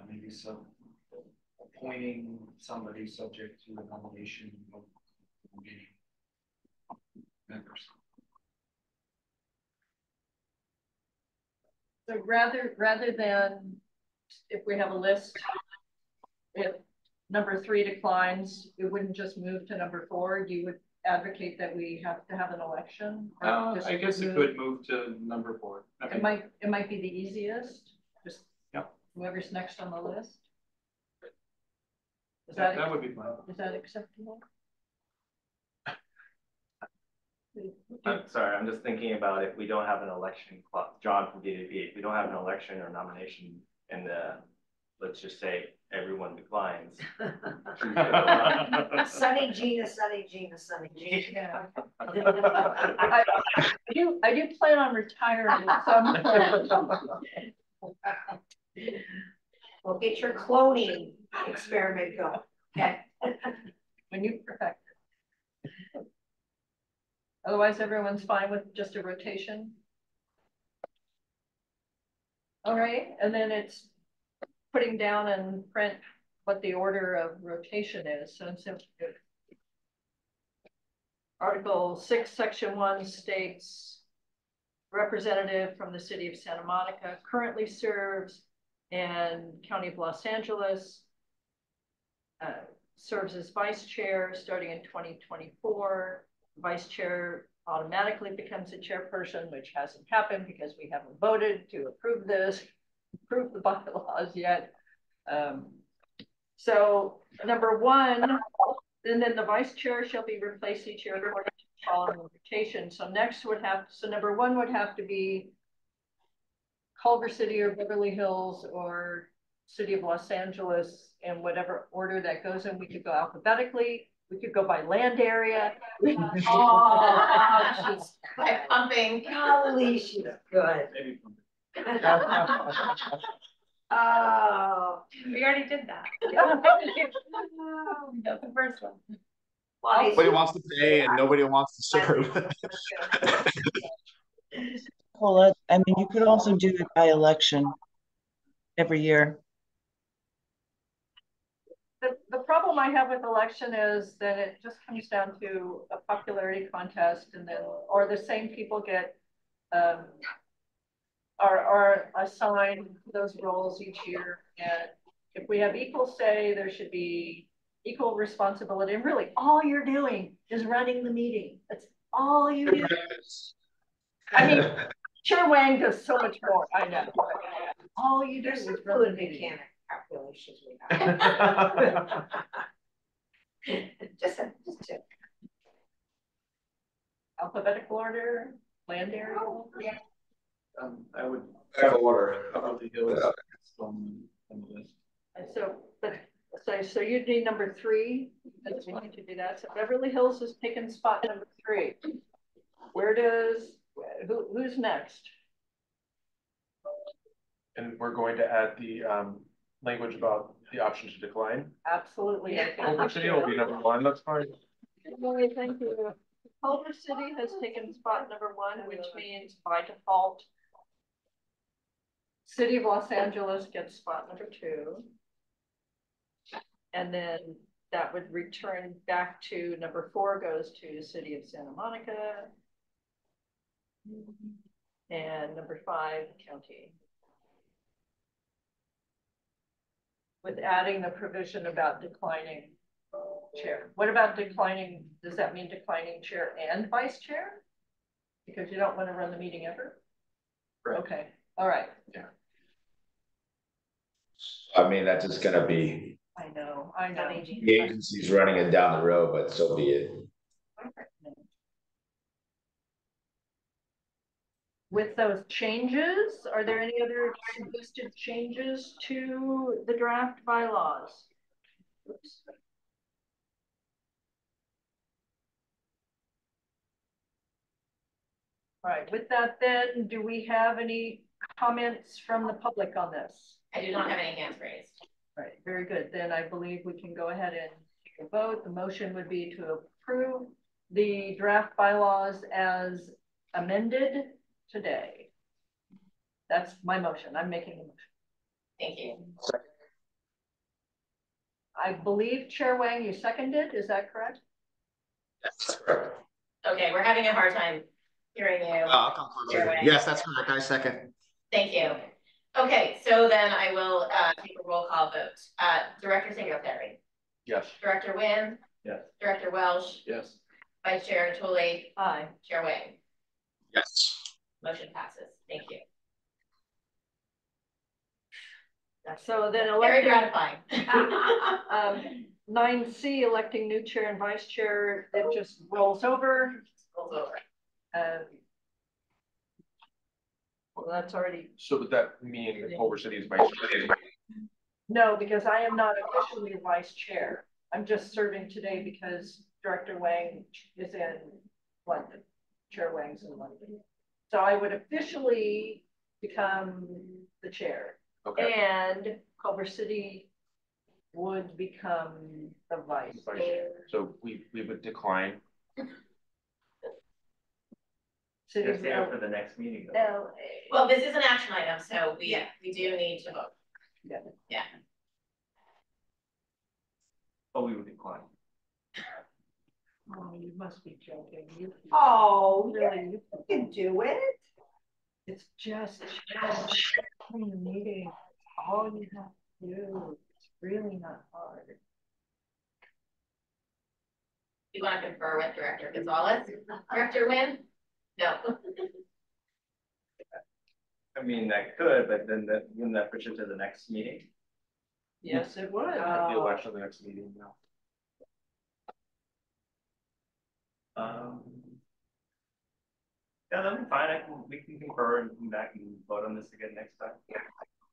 maybe some appointing somebody subject to the nomination of meeting members. So rather than if we have a list, if number 3 declines, it wouldn't just move to number 4. You would advocate that we have to have an election? I guess it could move to number 4. It might be the easiest. Just whoever's next on the list. That would be fine. Is that acceptable? I'm sorry, I'm just thinking about if we don't have an election, John from DDP, if we don't have an election or nomination and let's just say everyone declines. Sunny Gina, Sunny Gina, Sunny Gina. Yeah. I do plan on retiring at some point. Well, get your cloning experiment going, okay? When you perfect it. Otherwise, everyone's fine with just a rotation. All right, and then it's putting down and print what the order of rotation is. So Article 6, Section 1 states representative from the city of Santa Monica currently serves in County of Los Angeles, serves as vice chair starting in 2024. Vice chair automatically becomes a chairperson, which hasn't happened because we haven't voted to approve the bylaws yet. So number 1, and then the vice chair shall be replaced each year according to the following rotation. So number 1 would have to be Culver City or Beverly Hills or City of Los Angeles in whatever order that goes in. We could go alphabetically. We could go by land area. Oh, she's by pumping. Golly, she's good. Maybe. Oh, We already did that. That's the first one. Nobody wants to pay and nobody wants to serve. Well, I mean, you could also do it by election every year. The problem I have with election is that it just comes down to a popularity contest, and then or the same people get are assigned those roles each year. And if we have equal say, there should be equal responsibility. And really, all you're doing is running the meeting. That's all you do. I mean, Chair Wang does so much more. I know. All you do is run the meeting. Mechanic calculations we have. Just Alphabetical order, land area. Yeah. I would. Order. Beverly Hills on the list. And so you'd need number 3. I just wanted to do that. So Beverly Hills is taking spot number 3. Where does, who's next? And we're going to add the language about the option to decline. Absolutely. I think we Culver City will be number one, that's fine. Emily, thank you. Culver City has taken spot number 1, which means by default, City of Los Angeles gets spot number 2. And then that would return back to number 4 goes to City of Santa Monica. And number 5, county. With adding the provision about declining chair. What about declining? Does that mean declining chair and vice chair? Because you don't want to run the meeting ever? Right. Okay, all right. Yeah. I mean, that's just gonna be I know. the agency's running it down the road, but so be it. With those changes, are there any other suggested changes to the draft bylaws? Oops. All right, with that then, do we have any comments from the public on this? I do not have any hands raised. All right, very good. Then I believe we can go ahead and take a vote. The motion would be to approve the draft bylaws as amended today. That's my motion. I'm making the motion. Thank you. I believe Chair Wang, you seconded, is that correct? That's correct. Okay, we're having a hard time hearing you. I'll come closer. Yes, that's correct. I second. Thank you. Okay, so then I will take a roll call vote. Director Singletary. Yes. Director Wynn. Yes. Director Welsh. Yes. Vice Chair Natoli. Aye. Chair Wang. Yes. Motion passes. Thank you. So then Very electing, gratifying. 9C, electing new chair and vice chair, it just rolls over. Rolls over. Well, that's already. So would that mean that Culver City is vice chair? No, because I am not officially vice chair. I'm just serving today because Director Wang is in London. Chair Wang's in London. So I would officially become the chair. Okay. And Culver City would become the vice chair. So we would decline. City Just there for the next meeting. LA. Well, this is an action item, so we do need to vote. Yeah. Oh, we would decline. Oh, you must be joking. Oh, Really? you can do it. It's just in the meeting. All you have to do. It's really not hard. You want to confer with Director Gonzalez? Director Wynn? No. I mean, that could, but then wouldn't that push it to the next meeting? Yes, it would. The election of the next meeting now. Yeah, that'd be fine. We can confer and come back and vote on this again next time.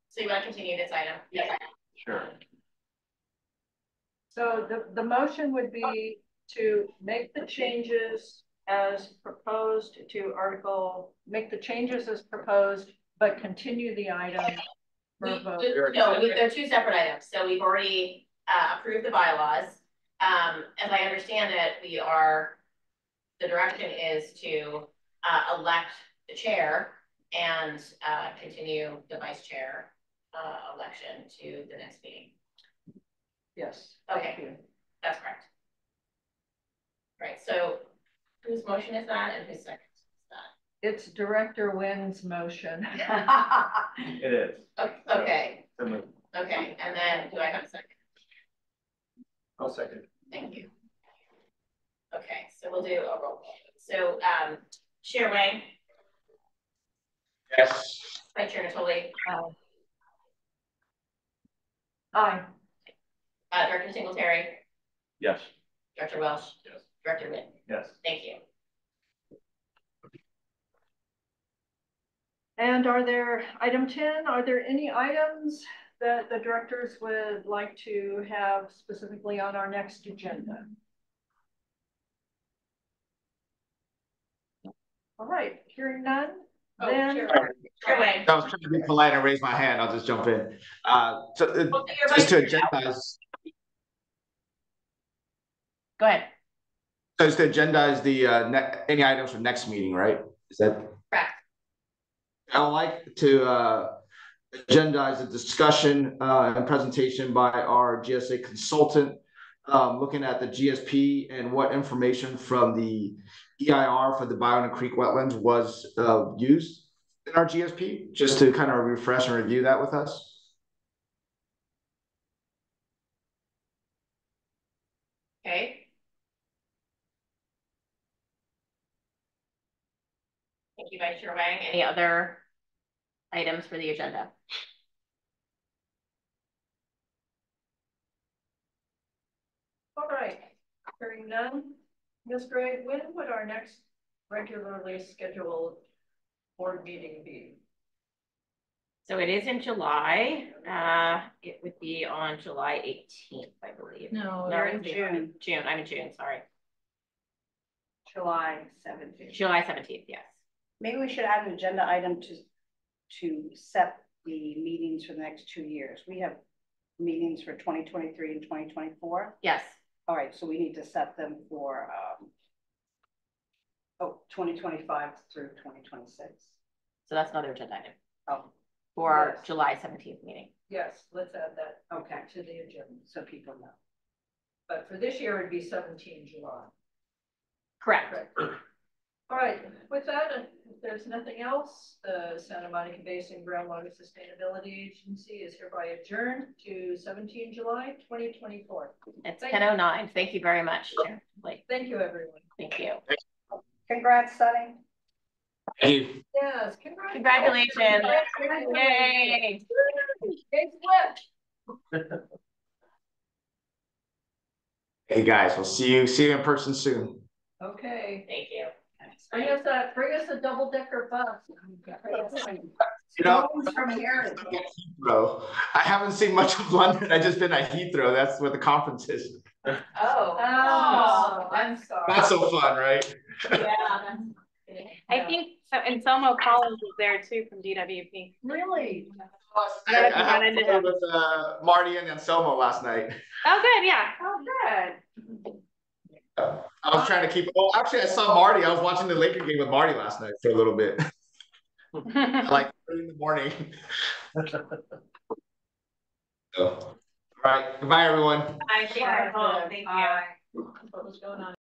So you want to continue this item? Yeah. Sure. So the motion would be to make the changes as proposed to article, make the changes as proposed, but continue the item for a vote. They're two separate items. So we've already approved the bylaws. As I understand it, the direction is to elect the chair and continue the vice chair election to the next meeting. Yes. Okay, Thank you. That's correct. Right, so whose motion is that and whose second is that? It's Director Wynn's motion. It is. Okay. So move. Okay, and then do I have a second? I'll second. Thank you. Okay, so we'll do a roll call. So Chair Wang. Yes. Vice Chair Natoli. Aye. Director Singletary. Yes. Director Welsh. Yes. Director Wynn. Yes. Thank you. And item 10, are there any items that the directors would like to have specifically on our next agenda? All right, hearing none, Oh, then. Chair I was trying to be polite and raise my hand. I'll just jump in. Just to agendize. Go ahead. So just to agendize the any items for next meeting, right? Is that correct? I would like to agendize a discussion and presentation by our GSA consultant, looking at the GSP and what information from the EIR for the Basin Creek wetlands was used in our GSP, just to kind of refresh and review that with us. Okay. Thank you, Vice Chair Wang. Any other items for the agenda? All right, hearing none. Ms. Gray, when would our next regularly scheduled board meeting be? So it is in July. It would be on July 18th, I believe. No, No, you're it in would be June. June, I'm in June, sorry. July 17th. July 17th, yes. Maybe we should add an agenda item to set the meetings for the next 2 years. We have meetings for 2023 and 2024. Yes. All right, so we need to set them for 2025 through 2026. So that's another agenda item. Oh, for our Yes. July 17th meeting. Yes, let's add that okay, to the agenda. so people know. But for this year, it'd be 17 July. Correct. Correct. All right, with that, if there's nothing else, the Santa Monica Basin Groundwater Sustainability Agency is hereby adjourned to 17 July 2024. It's 10:09. Thank you very much, Chair. Thank you, everyone. Thank you. Congrats, Sunny. Thank you. Yes, Congratulations. Yay. Big flip. Hey guys, we'll see you in person soon. Okay. Thank you. Bring us a double decker bus. You know, from here. Heathrow. I haven't seen much of London. I just been at Heathrow. That's where the conference is. Oh, I'm sorry. Not so fun, right? Yeah. I think so. And Selmo Collins was there too from DWP. Really? I had a photo with Marty and Anselmo last night. Oh, good. Yeah. Oh, good. I was trying to keep. Oh, actually, I saw Marty. I was watching the Laker game with Marty last night for a little bit. Like 3 in the morning. So, all right. Goodbye, everyone. Thank you. What was going on?